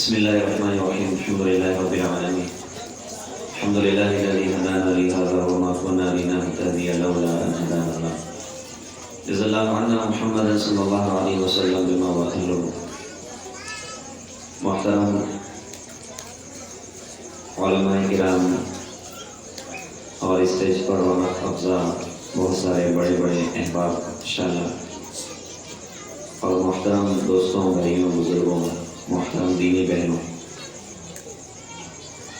بسم الله الرحمن الرحيم الحمد لله رب العالمين الحمد لله الذي هدانا لهذا وما كنا لنهتدي لولا أن هدانا الله جزا الله عنا محمدا صلى الله عليه وسلم بما هو أهله. محترم علماء کرام اور اسٹیج پر رونق افزا بہت سارے بڑے بڑے احباب انشاءاللہ اور محترم دوستوں بھائیوں بزرگوں محترم دینی بہنوں،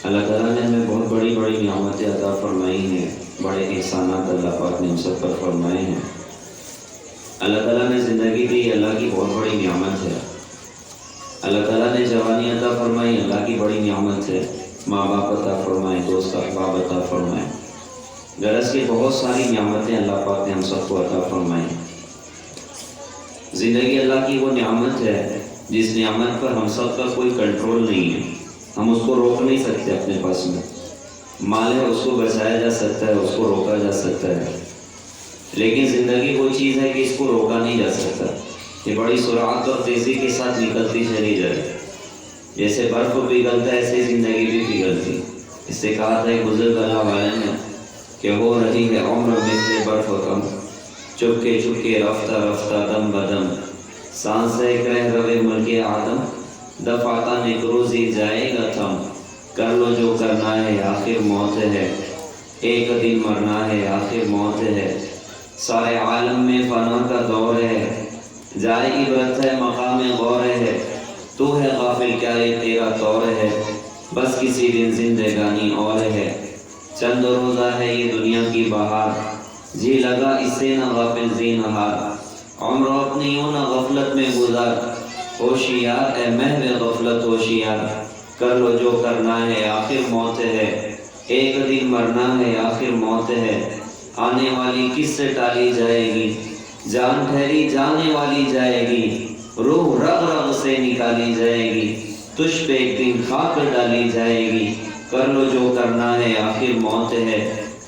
اللہ تعالیٰ نے ہمیں بہت بڑی بڑی نعمتیں عطا فرمائی ہیں، بڑے احسانات اللہ پاک نے ہم سب پر فرمائے ہیں۔ اللہ تعالیٰ نے زندگی دی، اللہ کی بہت بڑی نعمت ہے۔ اللہ تعالیٰ نے جوانی عطا فرمائی، اللہ کی بڑی نعمت ہے۔ ماں باپ عطا فرمائے، دوست احباب عطا فرمائے، غرض کی بہت ساری نعمتیں اللہ پاک نے ہم سب کو عطا فرمائی۔ زندگی اللہ کی وہ نعمت ہے جس نعمت پر ہم سب کا کوئی کنٹرول نہیں ہے، ہم اس کو روک نہیں سکتے اپنے پاس میں۔ مال ہے، اس کو بچایا جا سکتا ہے، اس کو روکا جا سکتا ہے، لیکن زندگی وہ چیز ہے کہ اس کو روکا نہیں جا سکتا۔ یہ بڑی سرعت اور تیزی کے ساتھ نکلتی چلی جائے، جیسے برف پگھلتا ہے ایسے زندگی بھی پگھلتی۔ اس سے کہا تھا ایک بزرگ اللہ والے نے کہ ہو رہی ہے عمر مثل برف کم، چپکے چپکے رفتہ رفتہ دم بدم، سانس ایک رہ روے ملک آدم، دفعتا نکروزی جائے گا تھم، کر لو جو کرنا ہے آخر موت ہے، ایک دن مرنا ہے آخر موت ہے، سارے عالم میں فنا کا دور ہے، جائے عبرت ہے مقام غور ہے، تو ہے غافل کیا یہ تیرا طور ہے، بس کسی دن زندگانی اور ہے، چند روزہ ہے یہ دنیا کی بہار، جی لگا اس سے نہ غافل زی نہار، عمر اپنی یوں نہ غفلت میں گزار، ہوشیار اے محو غفلت ہوشیار، کر لو جو کرنا ہے آخر موت ہے، ایک دن مرنا ہے آخر موت ہے، آنے والی کس سے ٹالی جائے گی، جان ٹھہری جانے والی جائے گی، روح رگ رگ سے نکالی جائے گی، تجھ پہ ایک دن خاک ڈالی جائے گی، کر لو جو کرنا ہے آخر موت ہے،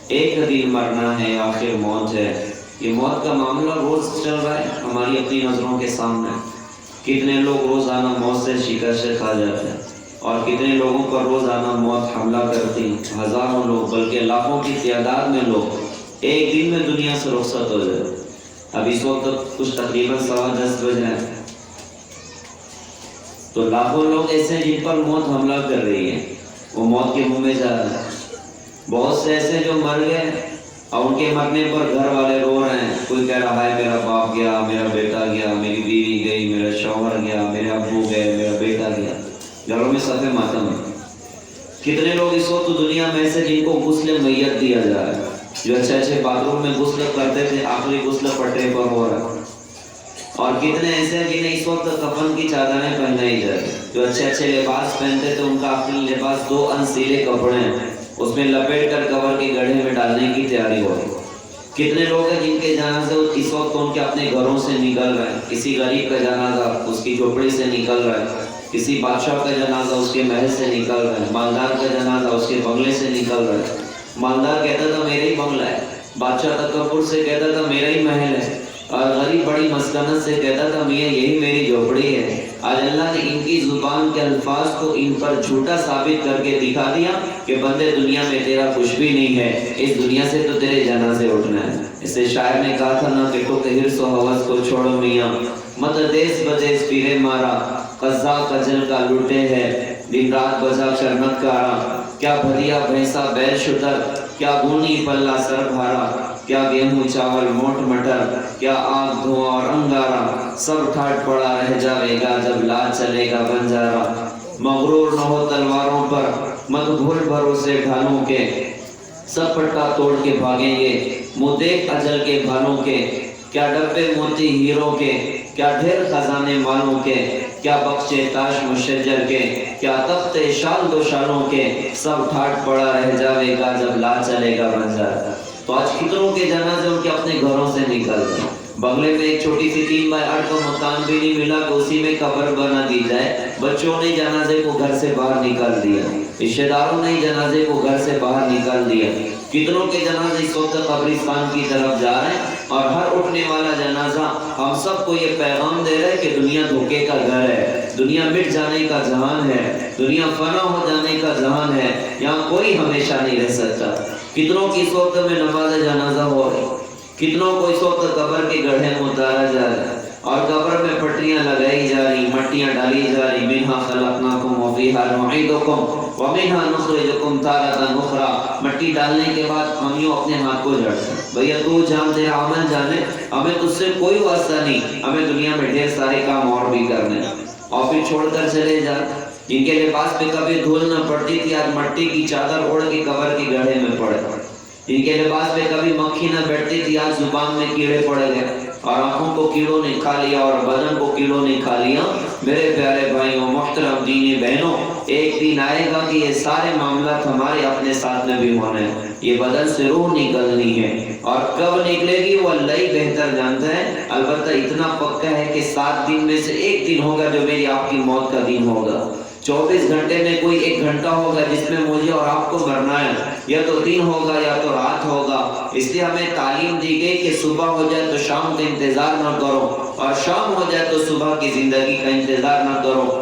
ایک دن مرنا ہے آخر موت ہے۔ یہ موت کا معاملہ روز چل رہا ہے ہماری اپنی نظروں کے سامنے۔ کتنے لوگ روزانہ موت سے شکست کھا جاتے ہیں اور کتنے لوگوں پر روزانہ موت حملہ کرتی ہے۔ ہزاروں لوگ بلکہ لاکھوں کی تعداد میں لوگ ایک دن میں دنیا سے رخصت ہو جائے۔ اب اس وقت کچھ تقریباً 10:15 بجے ہیں تو لاکھوں لوگ ایسے جن پر موت حملہ کر رہی ہے، وہ موت کے منہ میں جا رہے ہیں۔ بہت سے ایسے جو مر گئے اور ان کے مرنے پر گھر والے رو رہے ہیں، کوئی کہہ رہا ہے میرا باپ گیا، میرا بیٹا گیا، میری بیوی گئی، میرا شوہر گیا، میرے ابو گئے، میرا بیٹا گیا، گھروں میں صفے ماتم ہے۔ کتنے لوگ اس وقت دنیا میں ایسے جن کو غسل میت دیا جا رہا ہے، جو اچھے اچھے باتھ روم میں غسل کرتے تھے، آخری غسل پٹے پر ہو رہا ہے۔ اور کتنے ایسے ہیں جنہیں اس وقت کفن کی چادریں پہنائی جا رہی ہیں، جو اچھے اچھے لباس پہنتے تھے، ان کا آخری لباس 2 انسیلے کپڑے ہیں، اس میں لپیٹ کر قبر کے گڑھے میں ڈالنے کی تیاری ہو رہی ہے۔ کتنے لوگ ہیں جن کے جنازے اس وقت ان کے اپنے گھروں سے نکل رہے ہیں، کسی غریب کا جنازہ اس کی جھوپڑی سے نکل رہا ہے، کسی بادشاہ کا جنازہ اس کے محل سے نکل رہا ہے، مالدار کا جنازہ اس کے بنگلے سے نکل رہا ہے۔ مالدار کہتا تھا میرا ہی بنگلہ ہے، بادشاہ تکبر سے کہتا تھا میرا ہی محل ہے، اور غریب بڑی مسکنت سے کہتا تھا میاں یہی میری جھوپڑی ہے۔ آج اللہ نے ان کی زبان کے الفاظ کو ان پر جھوٹا ثابت کر کے دکھا دیا کہ بندے دنیا میں تیرا کچھ بھی نہیں ہے، اس دنیا سے تو تیرے جنازے اٹھنا ہے۔ اس سے شاعر نے کہا تھا نہ کہ تو کہ حرص و ہوس کو چھوڑو میاں، مت دیس بجیس پیرے مارا، قزاق اجل کا لوٹے ہے، دن رات بجا کر نت کارا، کیا بھریا بھینسا بیل شتر، کیا گونی پلہ سر بھارا، کیا گیہوں چاول موٹ مٹر، کیا آگ دھواں اور انگارا، سب ٹھاٹ پڑا رہ جاوے گا جب لا چلے گا بنجارا، مغرور نہ ہو تلواروں پر، مت بھول بھروسے ڈھالوں کے، سب پٹا توڑ کے بھاگیں گے، منہ دیکھ اجل کے بھالوں کے، کیا ڈبے موتی ہیروں کے، کیا ڈھیر خزانے مالوں کے، کیا بخشے تاج مشجر کے، کیا تخت شال دو شالوں کے، سب ٹھاٹ پڑا رہ جاوے گا جب لا چلے گا بنجارا۔ تو آج کتنوں کے جنازے ان کے اپنے گھروں سے نکل گئے۔ بنگلے میں ایک چھوٹی سی 3x8 کا مکان بھی نہیں ملا کہ اسی میں قبر بنا دی جائے، بچوں نے جنازے کو گھر سے باہر نکال دیا، رشتہ داروں نے جنازے کو گھر سے باہر نکال دیا۔ کتنوں کے جنازے اس وقت قبرستان کی طرف جا رہے ہیں، اور ہر اٹھنے والا جنازہ ہم سب کو یہ پیغام دے رہا ہے کہ دنیا دھوکے کا گھر ہے، دنیا مٹ جانے کا جہان ہے، دنیا فنا ہو جانے کا جہان ہے، یہاں کوئی ہمیشہ نہیں رہ سکتا۔ کتنوں کی اس وقت میں نماز جنازہ ہو رہی، کتنوں کو اس وقت قبر کے گڑھے میں اتارا جا رہا ہے، اور قبر میں پٹریاں لگائی جا رہی، مٹیاں ڈالی جا رہی، منہا خلقناکم وفیہا نعیدکم ومنہا نخرجکم تارۃ اخری۔ مٹی ڈالنے کے بعد ہم یوں اپنے ہاتھ کو جھڑتے ہیں، بھیا تو جان تیرا عمل جانے، ہمیں تجھ سے کوئی واسطہ نہیں، ہمیں دنیا میں ڈھیر سارے کام اور بھی کرنے، اور پھر چھوڑ کر چلے جاتے۔ جن کے لباس پہ کبھی دھول نہ پڑتی تھی، آج مٹی کی چادر اوڑھ کے قبر کے گڑھے میں پڑے۔ جن کے لباس پہ کبھی مکھی نہ بیٹھتی تھی، آج زبان میں کیڑے پڑ گئے، اور آنکھوں کو کیڑوں نے کھا لیا، اور بدن کو کیڑوں نے کھا لیا۔ میرے پیارے بھائیوں، محترم دینی بہنوں، ایک دن آئے گا کہ یہ سارے معاملات ہمارے اپنے ساتھ میں بھی ہونے ہیں۔ یہ بدن سے روح نکلنی ہے، اور کب نکلے گی وہ اللہ ہی بہتر جانتا ہے۔ البتہ اتنا پکا ہے کہ 7 دن میں سے ایک دن ہوگا جو میری آپ کی موت کا دن ہوگا۔ 24 گھنٹے میں کوئی 1 گھنٹہ ہوگا جس میں مجھے اور آپ کو مرنا ہے، یا تو دن ہوگا یا تو رات ہوگا۔ اس لیے ہمیں تعلیم دی گئی کہ صبح ہو جائے تو شام کا انتظار نہ کرو، اور شام ہو جائے تو صبح کی زندگی کا انتظار نہ کرو۔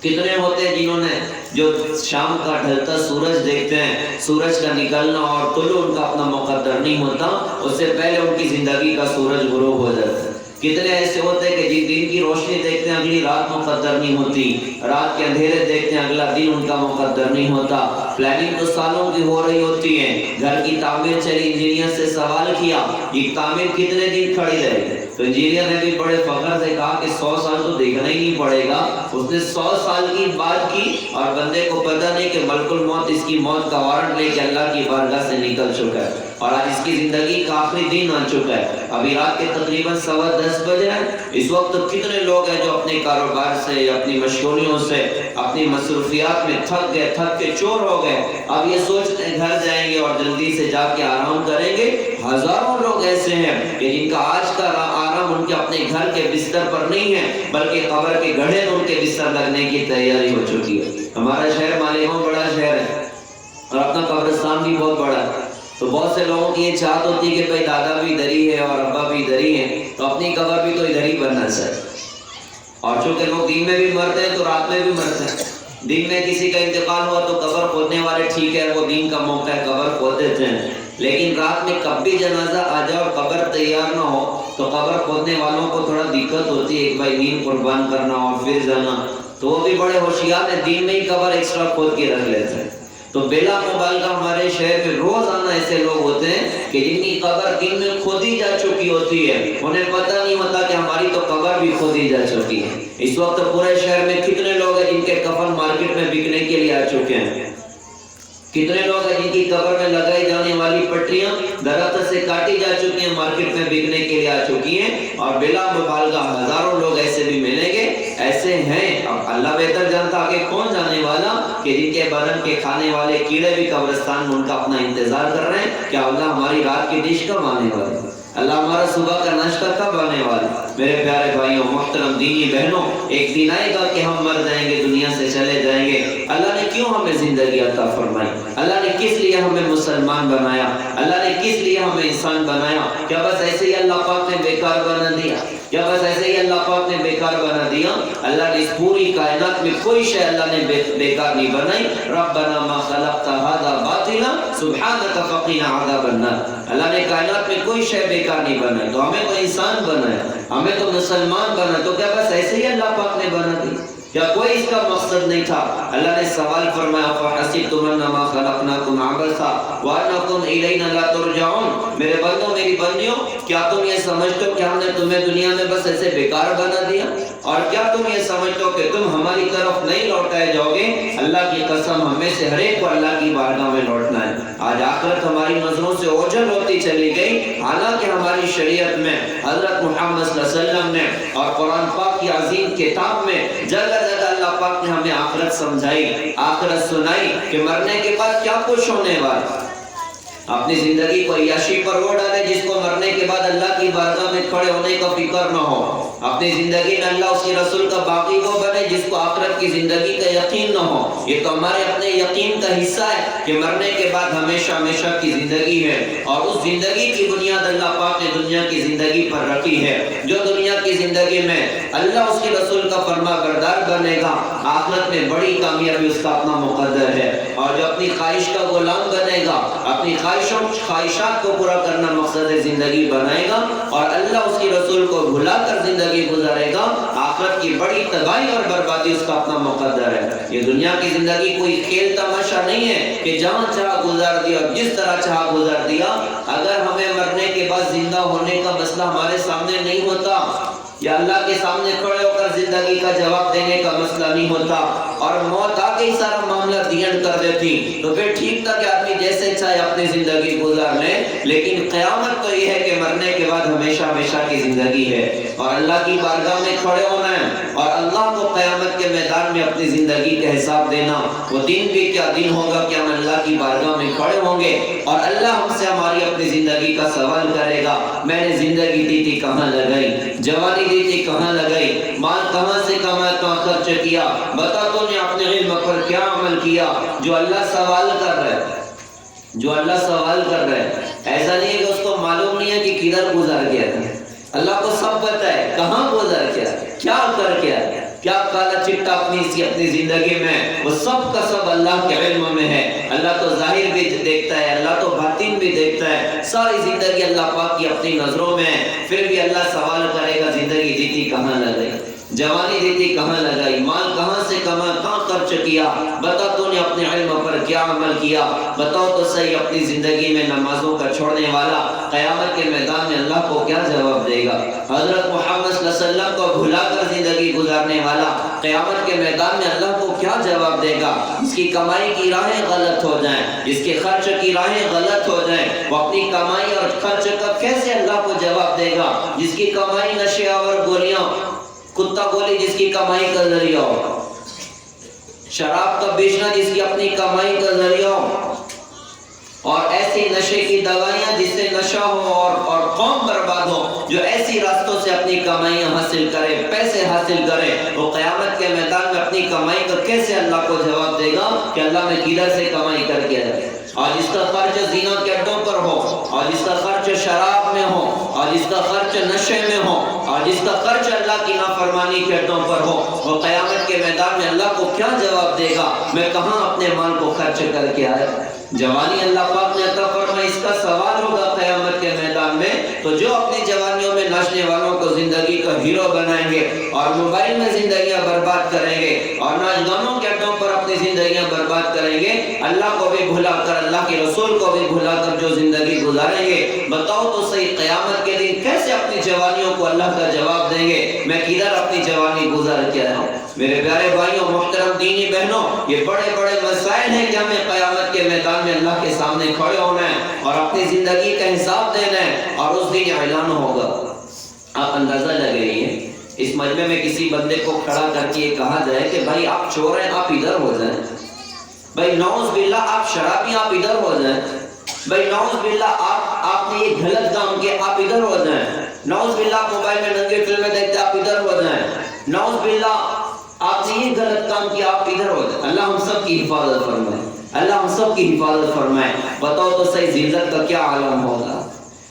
کتنے ہوتے ہیں جنہوں نے جو شام کا ڈھلتا سورج دیکھتے ہیں، سورج کا نکلنا اور طلوع ان کا اپنا مقدر نہیں ہوتا، اس سے پہلے ان کی زندگی کا سورج غروب ہو جاتا ہے۔ کتنے ایسے ہوتے ہیں کہ جن دن کی روشنی دیکھتے ہیں اگلی رات مقدر نہیں ہوتی، رات کے اندھیرے دیکھتے ہیں اگلا دن ان کا مقدر نہیں ہوتا۔ پلاننگ تو سالوں کی ہو رہی ہوتی ہے، گھر کی تعمیر چلی، انجینئر سے سوال کیا یہ تعمیر کتنے دن کھڑی رہے گی، تو انجینئر نے بھی بڑے فخر سے کہا کہ 100 سال تو دیکھنا ہی نہیں پڑے گا۔ اس نے 100 سال کی بات کی، اور بندے کو پتہ نہیں کہ ملک الموت اس کی موت کا وارنٹ لے کے اللہ کی بارگاہ سے نکل چکا ہے، اور آج اس کی زندگی کا آخری دن آ چکا ہے۔ ابھی رات کے تقریباً 10:15 بجے ہیں۔ اس وقت کتنے لوگ ہیں جو اپنے کاروبار سے، اپنی مشغولیوں سے، اپنی مصروفیات میں تھک گئے، تھک کے چور ہو گئے، اب یہ سوچتے ہیں گھر جائیں گے اور جلدی سے جا کے آرام کریں گے۔ ہزاروں لوگ ایسے ہیں کہ جن کا آج کا آرام ان کے اپنے گھر کے بستر پر نہیں ہے، بلکہ قبر کے گڑھے میں ان کے بستر لگنے کی تیاری ہو چکی ہے۔ ہمارا شہر مالیگاؤں بڑا شہر ہے، اور اپنا قبرستان بھی بہت بڑا ہے، تو بہت سے لوگوں کی یہ چاہت ہوتی ہے کہ بھائی دادا بھی ادھر ہی ہے اور ابا بھی ادھر ہی ہے، تو اپنی قبر بھی تو ادھر ہی بننا چاہیے۔ اور چونکہ لوگ دن میں بھی مرتے ہیں تو رات میں بھی مرتے ہیں۔ دن میں کسی کا انتقال ہوا تو قبر کھودنے والے ٹھیک ہے، وہ دن کا موقع ہے، قبر کھود دیتے ہیں، لیکن رات میں کب بھی جنازہ آ جائے اور قبر تیار نہ ہو تو قبر کھودنے والوں کو تھوڑا دقت ہوتی ہے کہ بھائی نیند قربان کرنا اور پھر جانا، تو وہ بھی بڑے ہوشیار ہیں، دن میں ہی قبر ایکسٹرا کھود کے رکھ لیتے ہیں۔ تو بلا مبالغہ ہمارے شہر میں روزانہ ایسے لوگ ہوتے ہیں کہ جن کی قبر دن میں کھودی جا چکی ہوتی ہے، انہیں پتہ نہیں ہوتا کہ ہماری تو قبر بھی کھودی جا چکی ہے۔ اس وقت پورے شہر میں کتنے لوگ ہیں جن کے کفن مارکیٹ میں بکنے کے لیے آ چکے ہیں، کتنے لوگ ہیں جن کی قبر میں لگائی جانے والی پٹریاں درخت سے کاٹی جا چکی ہیں، مارکیٹ میں بکنے کے لیے آ چکی ہیں، اور بلا مبالغہ ہزاروں لوگ ایسے بھی ملیں گے۔ ایسے ہیں، اب اللہ بہتر جانتا آگے کون جانے والا، کہ جن کے بدن کے کھانے والے کیڑے بھی قبرستان میں ان کا اپنا انتظار کر رہے ہیں کہ اللہ ہماری رات کی ڈش کب آنے والی، اللہ ہمارا صبح کا ناشتہ کب آنے والا۔ میرے پیارے بھائیوں، محترم دینی بہنوں، ایک دن آئے گا کہ ہم مر جائیں گے، دنیا سے چلے جائیں گے۔ اللہ نے کیوں ہمیں زندگی عطا فرمائی؟ اللہ نے کس لیے ہمیں مسلمان بنایا؟ اللہ نے کس لیے ہمیں انسان بنایا؟ کیا بس ایسے ہی اللہ پاک نے بیکار بنا دیا؟ کیا بس ایسے ہی اللہ پاک نے بیکار بنا دیا؟ اللہ نے اس پوری کائنات میں کوئی شے اللہ نے بیکار نہیں بنائی۔ ربنا ما خلقت هذا باطلا سبحانك فقنا عذاب النار۔ اللہ نے کائنات میں کوئی شے بیکار نہیں بنائی، تو ہمیں تو انسان بنایا، ہمیں تو مسلمان بنا، تو کیا بس ایسے ہی اللہ پاک نے بنا دی؟ کیا کوئی اس کا مقصد نہیں تھا؟ اللہ نے سوال فرمایا فَحَسِبْتُمْ أَنَّمَا خَلَقْنَاكُمْ عَبَثًا وَأَنَّكُمْ إِلَيْنَا لَا تُرْجَعُونَ۔ میرے بندوں، میری بندیوں، کیا تم یہ سمجھتے ہو کہ ہم نے تمہیں دنیا میں بس ایسے بیکار بنا دیا؟ اور کیا تم یہ سمجھتے ہو کہ تم ہماری طرف نہیں لوٹائے جاؤ گے؟ اللہ کی قسم، ہمیں سے ہر ایک کو اللہ کی بارگاہ میں لوٹنا ہے۔ آج آخرت ہماری نظروں سے اوجھل ہوتی چلی گئی، حالانکہ ہماری شریعت میں حضرت محمد صلی اللہ علیہ وسلم نے اور قرآن پاک کی عظیم کتاب میں جگہ جگہ اللہ پاک نے ہمیں آخرت سمجھائی، آخرت سنائی کہ مرنے کے بعد کیا کچھ ہونے والا۔ اپنی زندگی کو عیاشی پر وہ ڈالے جس کو مرنے کے بعد اللہ کی بارگاہ میں کھڑے ہونے کا فکر نہ ہو. اپنی زندگی میں اللہ اس کے رسول کا باقی وہ بنے جس کو آخرت کی زندگی کا یقین نہ ہو. یہ تو ہمارے اپنے یقین کا حصہ ہے کہ مرنے کے بعد ہمیشہ ہمیشہ کی زندگی ہے، اور اس زندگی کی بنیاد اللہ پاک نے دنیا کی زندگی پر رکھی ہے. جو دنیا کی زندگی میں اللہ اس کے رسول کا فرما بردار بنے گا، آخرت میں بڑی کامیابی اس کا اپنا مقدر ہے. اور جو اپنی خواہش کا غلام بنے گا، اپنی خواہشات کو پورا کرنا مقصد زندگی بنائے گا، اور اللہ اس کے رسول کو بھلا کر زندگی گزارے گا، آخرت کی بڑی تباہی اور بربادی اس کا اپنا مقدر ہے. یہ دنیا کی زندگی کوئی کھیل تماشا نہیں ہے کہ جہاں چاہا گزار دیا، جس طرح چاہا گزار دیا. اگر ہمیں مرنے کے بعد زندہ ہونے کا مسئلہ ہمارے سامنے نہیں ہوتا، یا اللہ کے سامنے کھڑے ہو کر زندگی کا جواب دینے کا مسئلہ نہیں ہوتا، اور موت آ کے ہی سارا معاملہ دین کر دیتی، تو پھر ٹھیک تھا کہ آدمی جیسے چاہے اپنی زندگی گزار لے. لیکن قیامت تو یہ ہے کہ مرنے کے بعد ہمیشہ ہمیشہ کی زندگی ہے، اور اللہ کی بارگاہ میں کھڑے ہونا ہے، اور اللہ کو قیامت کے میدان میں اپنی زندگی کا حساب دینا. وہ دن بھی کیا دن ہوگا کہ ہم اللہ کی بارگاہ میں کھڑے ہوں گے، اور اللہ ہم سے ہماری اپنی زندگی کا سوال کرے گا. میں نے زندگی دی تھی کہاں لگائی، جوانی دی تھی کہاں لگائی، مال کہاں سے کمایا کہاں خرچ کیا، بتا تو نے اپنے علم پر کیا عمل کیا. جو اللہ سوال کر رہا ہے، جو اللہ سوال کر رہا ہے، ایسا نہیں ہے کہ اس کو معلوم نہیں ہے کہ کدھر گزار گیا تھا. اللہ کو سب پتہ ہے کہاں گزار گیا، کیا کر کے آیا، کیا کالا چٹا اپنی زندگی میں، وہ سب کا سب اللہ کے علم میں ہے. اللہ تو ظاہر بھی دیکھتا ہے، اللہ تو باطن بھی دیکھتا ہے. ساری زندگی اللہ پاک کی اپنی نظروں میں ہے. پھر بھی اللہ سوال کرے گا زندگی دی تھی کہاں لگائی، جوانی دی تھی کہاں لگائی، مال کہاں سے کما کہاں خرچ کیا، بتا تو نے اپنے علم پر کیا عمل کیا. بتاؤ تو صحیح اپنی زندگی میں نمازوں کا چھوڑنے والا قیامت کے میدان میں اللہ کو کیا جواب دے گا. حضرت محمد صلی اللہ علیہ وسلم کو بھلا کر زندگی گزارنے والا قیامت کے میدان میں اللہ کو کیا جواب دے گا. جس کی کمائی کی راہیں غلط ہو جائیں، جس کے خرچ کی راہیں غلط ہو جائیں، وہ اپنی کمائی اور خرچ کا کیسے اللہ کو جواب دے گا. جس کی کمائی نشے آور گولیاں، کتا گولی جس کی کمائی کا ذریعہ ہو، شراب کا بیچنا جس کی اپنی کمائی کا ذریعہ ہو، اور ایسی نشے کی دوائیاں جس سے نشہ ہو اور قوم برباد ہو، جو ایسی راستوں سے اپنی کمائیاں حاصل کرے، پیسے حاصل کرے، وہ قیامت کے میدان میں اپنی کمائی کا کیسے اللہ کو جواب دے گا کہ اللہ میں کدھر سے کمائی کر کے آئے. اور جس کا خرچ زنا کے اڈوں پر ہو، اور جس کا خرچ شراب میں ہو، اور جس کا خرچ نشے میں ہو، اور جس کا خرچ اللہ کی نافرمانی کے اڈوں پر ہو، وہ قیامت کے میدان میں اللہ کو کیا جواب دے گا، میں کہاں اپنے مال کو خرچ کر کے آیا. جوانی اللہ پاک نے عطا فرمائی، اس کا سوال ہوگا قیامت کے میدان میں. تو جو اپنی جوانیوں میں ناچنے والوں کو زندگی کا ہیرو بنائیں گے، اور موبائل میں زندگیاں برباد کریں گے، اور ناچ گانوں کے اڈوں پر اپنی زندگیاں برباد کریں گے، اللہ کو بھی بھلا کر، اللہ کے رسول کو بھی بھلا کر جو زندگی گزاریں گے، بتاؤ تو صحیح قیامت کے دن کیسے اپنی جوانیوں کو اللہ کا جواب دیں گے. میں کدھر اپنی جوانی گزار کے آیا ہوں. میرے پیارے بھائیوں، محترم دینی بہنوں، یہ بڑے بڑے مسائل ہیں کہ ہمیں قیامت کے میدان میں اللہ کے سامنے کھڑے ہونا ہے اور اپنی زندگی کا حساب دینا ہے، اور اس دن اعلان ہوگا. آپ اندازہ لگائیے، اس مجمع میں کسی بندے کو کھڑا کر کے یہ کہا جائے کہ بھائی آپ چور ہیں، آپ ادھر ہو جائیں، بھائی نعوذ باللہ آپ شرابی، آپ ادھر ہو جائیں، بھائی نعوذ باللہ آپ نے یہ غلط کام کیا، آپ ادھر ہو جائیں، نعوذ باللہ آپ موبائل میں ننگے فلمیں دیکھتے، آپ ادھر ہو جائیں، نعوذ باللہ آپ نے یہ غلط کام کیا، آپ ادھر ہو جائیں. اللہ ہم سب کی حفاظت فرمائے، اللہ ہم سب کی حفاظت فرمائے. بتاؤ تو صحیح ذلت کا کیا عالم ہوگا،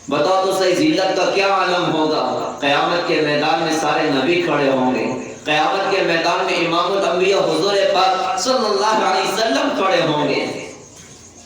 بتاؤ تو صحیح ذلت کا کیا عالم ہوگا. قیامت کے میدان میں سارے نبی کھڑے ہوں گے، قیامت کے میدان میں امام الانبیاء حضور پاک صلی اللہ علیہ وسلم کھڑے ہوں گے،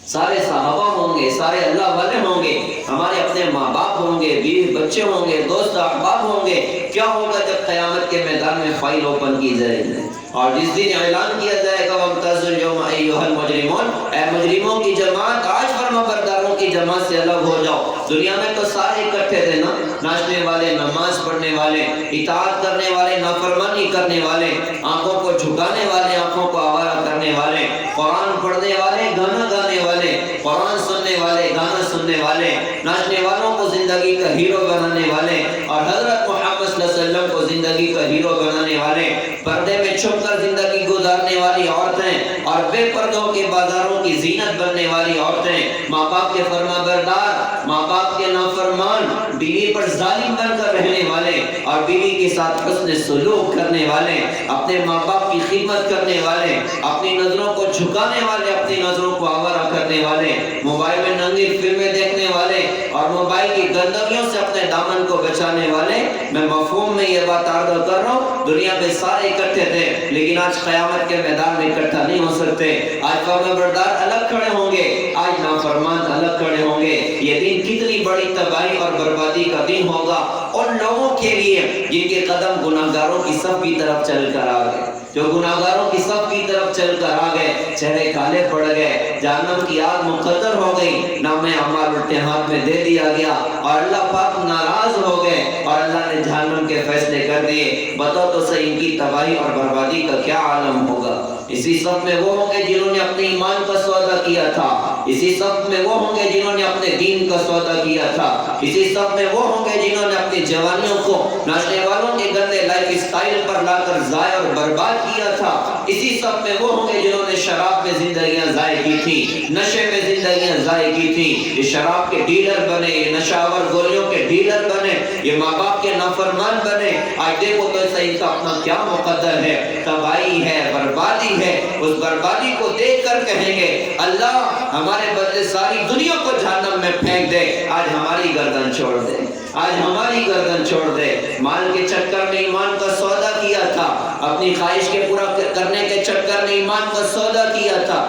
سارے صحابہ ہوں گے، سارے اللہ والے ہوں گے، ہمارے اپنے ماں باپ ہوں گے، بیوی بچے ہوں گے، دوست احباب ہوں گے. کیا ہوگا جب قیامت کے میدان میں فائل اوپن کی جائے گی، اور جس دن اعلان کیا جائے گا وَامْتَازُوا الْيَوْمَ أَيُّهَا الْمُجْرِمُونَ، اے مجرموں کی جماعت، آج فرما برداروں کی جماعت سے الگ ہو جاؤ. دنیا میں تو سارے اکٹھے تھے نا، ناچنے والے، نماز پڑھنے والے، اطاعت کرنے والے، نافرمانی کرنے والے، آنکھوں کو جھکانے والے، آنکھوں کو آوارہ کرنے والے، قرآن پڑھنے والے، گانا گانے والے، قرآن سننے والے، گانا سننے والے، ناچنے والوں کو زندگی کا ہیرو بنانے والے، اور حضرت محمد محمد صلی اللہ علیہ وسلم کو زندگی کا ہیرو بنانے والے، پردے میں چھپ کر زندگی گزارنے والی عورتیں اور بے پردوں کے بازاروں کی زینت بننے والی عورتیں، ماں باپ کے فرما بردار، ماں باپ کے نافرمان، بیوی پر ظالم بن کر رہنے والے اور بیوی کے ساتھ حسن سلوک کرنے والے، اپنے ماں باپ کی خدمت کرنے والے، اپنی نظروں کو جھکانے والے، اپنی نظروں کو آوارہ کرنے والے، موبائل میں ننگی فلمیں دیکھنے والے اور موبائل کی گندگیوں سے اپنے دامن کو بچانے والے۔ میں مفہوم میں یہ بات عرض کر رہا ہوں، دنیا میں سارے اکٹھے تھے لیکن آج قیامت کے میدان میں اکٹھا نہیں ہو سکتے۔ آج فرما بردار الگ کھڑے ہوں گے، آج نافرمان الگ کھڑے ہوں گے۔ یہ دن کتنی بڑی تباہی اور بربادی کا دن ہوگا ان لوگوں کے لیے جن کے قدم گناہگاروں کی صف کی طرف چل کر آ گئے، جو گناہگاروں کی صف کی طرف چل کر آ گئے، چہرے کالے پڑ گئے، جہنم کی آگ مقدر ہو گئی، نام اعمال الٹے ہاتھ میں دے دیا گیا اور اللہ پاک ناراض ہو گئے اور اللہ نے جہنم کے فیصلے کر دیے۔ بتاؤ تو صحیح ان کی تباہی اور بربادی کا کیا عالم ہوگا۔ اسی صف میں وہ ہوں گے جنہوں نے اپنے ایمان کا سودا کیا تھا، اسی صف میں وہ ہوں گے جنہوں نے اپنے دین کا سودا کیا تھا، اسی صف میں وہ ہوں گے جنہوں نے اپنی جوانیوں کو نشے والوں کے گندے لائف اسٹائل پر لا کر ضائع اور برباد کیا تھا، اسی صف میں وہ ہوں گے جنہوں نے شراب میں زندگیاں ضائع کی تھی، نشے میں زندگیاں ضائع کی تھی، یہ شراب کے ڈیلر بنے، یہ نشاور گولیوں کے ڈیلر بنے، یہ ماں باپ کے نافرمان بنے۔ آج دیکھو تو صحیح کا اپنا کیا مقدر ہے، تباہی ہے، بربادی ہے۔ اس بربادی کو دیکھ کر کہیں گے اللہ ہمارے بدلے ساری دنیا کو جہنم میں پھینک دے، آج ہماری گردن چھوڑ دے، آج ہماری گردن چھوڑ دے۔ مال کے چکر میں ایمان کا سودا کیا تھا، اپنی خواہش کے پورا کرنے کے چکر میں ایمان کا سودا کیا تھا،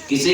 کسی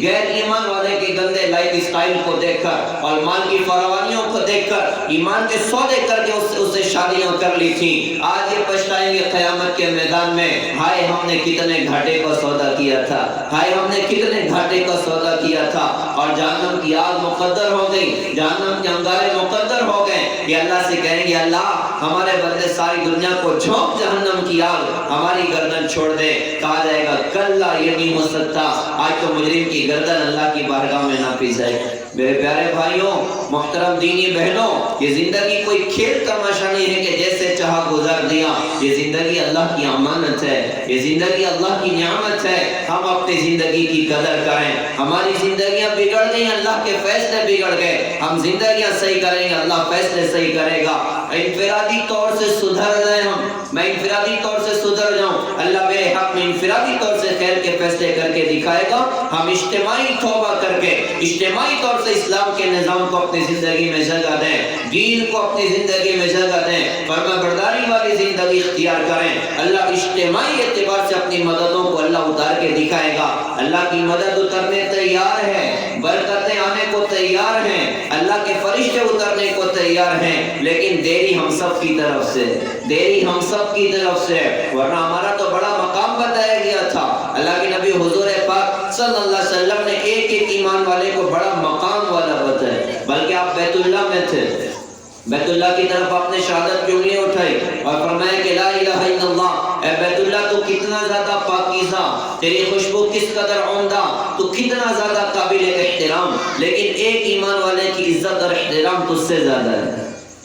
غیر ایمان والے کے گندے لائف اسٹائل کو دیکھ کر اور مال کی فراوانیوں کو دیکھ کر ایمان کے سودے کر کے اسے شادیاں کر لی تھی، آج یہ پچھتائیں گے قیامت کے میدان میں، ہائے ہم نے کتنے گھاٹے کا سودا کیا تھا، ہائے ہم نے کتنے گھاٹے کا سودا کیا تھا۔ اور جہنم کی آگ مقدر ہو گئی، جہنم کے انگارے مقدر ہو گئے، یہ اللہ سے کہیں گے اللہ ہمارے بدلے ساری دنیا کو جھونک جہنم کی آگ، ہماری گردن چھوڑ دے۔ کہا جائے گا کلا یہ نہیں ہو سکتا، آج تو مجرم کی گردن اللہ کی بارگاہ میں نہ پی جائے۔ میرے پیارے بھائیوں، محترم دینی بہنوں، یہ زندگی کوئی کھیل تماشا نہیں ہے کہ جیسے چاہا گزار دیا، یہ زندگی اللہ کی امانت ہے، یہ زندگی اللہ کی نعمت ہے۔ ہم اپنی زندگی کی قدر کریں، ہماری زندگیاں بگڑ گئی، اللہ کے فیصلے بگڑ گئے، ہم زندگیاں صحیح کریں گے، اللہ فیصلے صحیح کرے گا۔ انفرادی طور سے سدھر جائیں ہم، میں انفرادی طور سے سدھر جاؤں، اللہ میرے حق میں انفرادی طور سے خیر کے فیصلے کر کے دکھائے گا۔ ہم اجتماعی توبہ کر کے اجتماعی طور سے اسلام کے نظام کو اپنی زندگی میں جگہ دیں، دین کو اپنی زندگی میں جگہ دیں، فرما برداری والی زندگی اختیار کریں۔ اللہ اجتماعی اعتبار سے اپنی مددوں کو اللہ اتار کے دکھائے گا۔ اللہ کی مدد اترنے تیار ہے، برکتیں آنے کو تیار ہیں، اللہ کے فرشتے اترنے کو تیار ہیں، لیکن دیری ہم سب کی طرف سے، دیری ہم سب کی طرف سے، ورنہ ہمارا تو بڑا مقام بتایا گیا تھا۔ اللہ کے نبی حضور پاک صلی اللہ علیہ وسلم نے ایک ایک ایمان والے کو بڑا مقام والا بتایا، بلکہ آپ بیت اللہ میں تھے، بیت اللہ کی طرف آپ نے شہادت کی انگلی اٹھائی اور فرمایا کہ لا الہ الا اللہ، اے بیت اللہ تو کتنا زیادہ پاکیزہ، تیری خوشبو کس قدر عمدہ، تو کتنا زیادہ قابل احترام، لیکن ایک ایمان والے کی عزت اور احترام تجھ سے زیادہ ہے،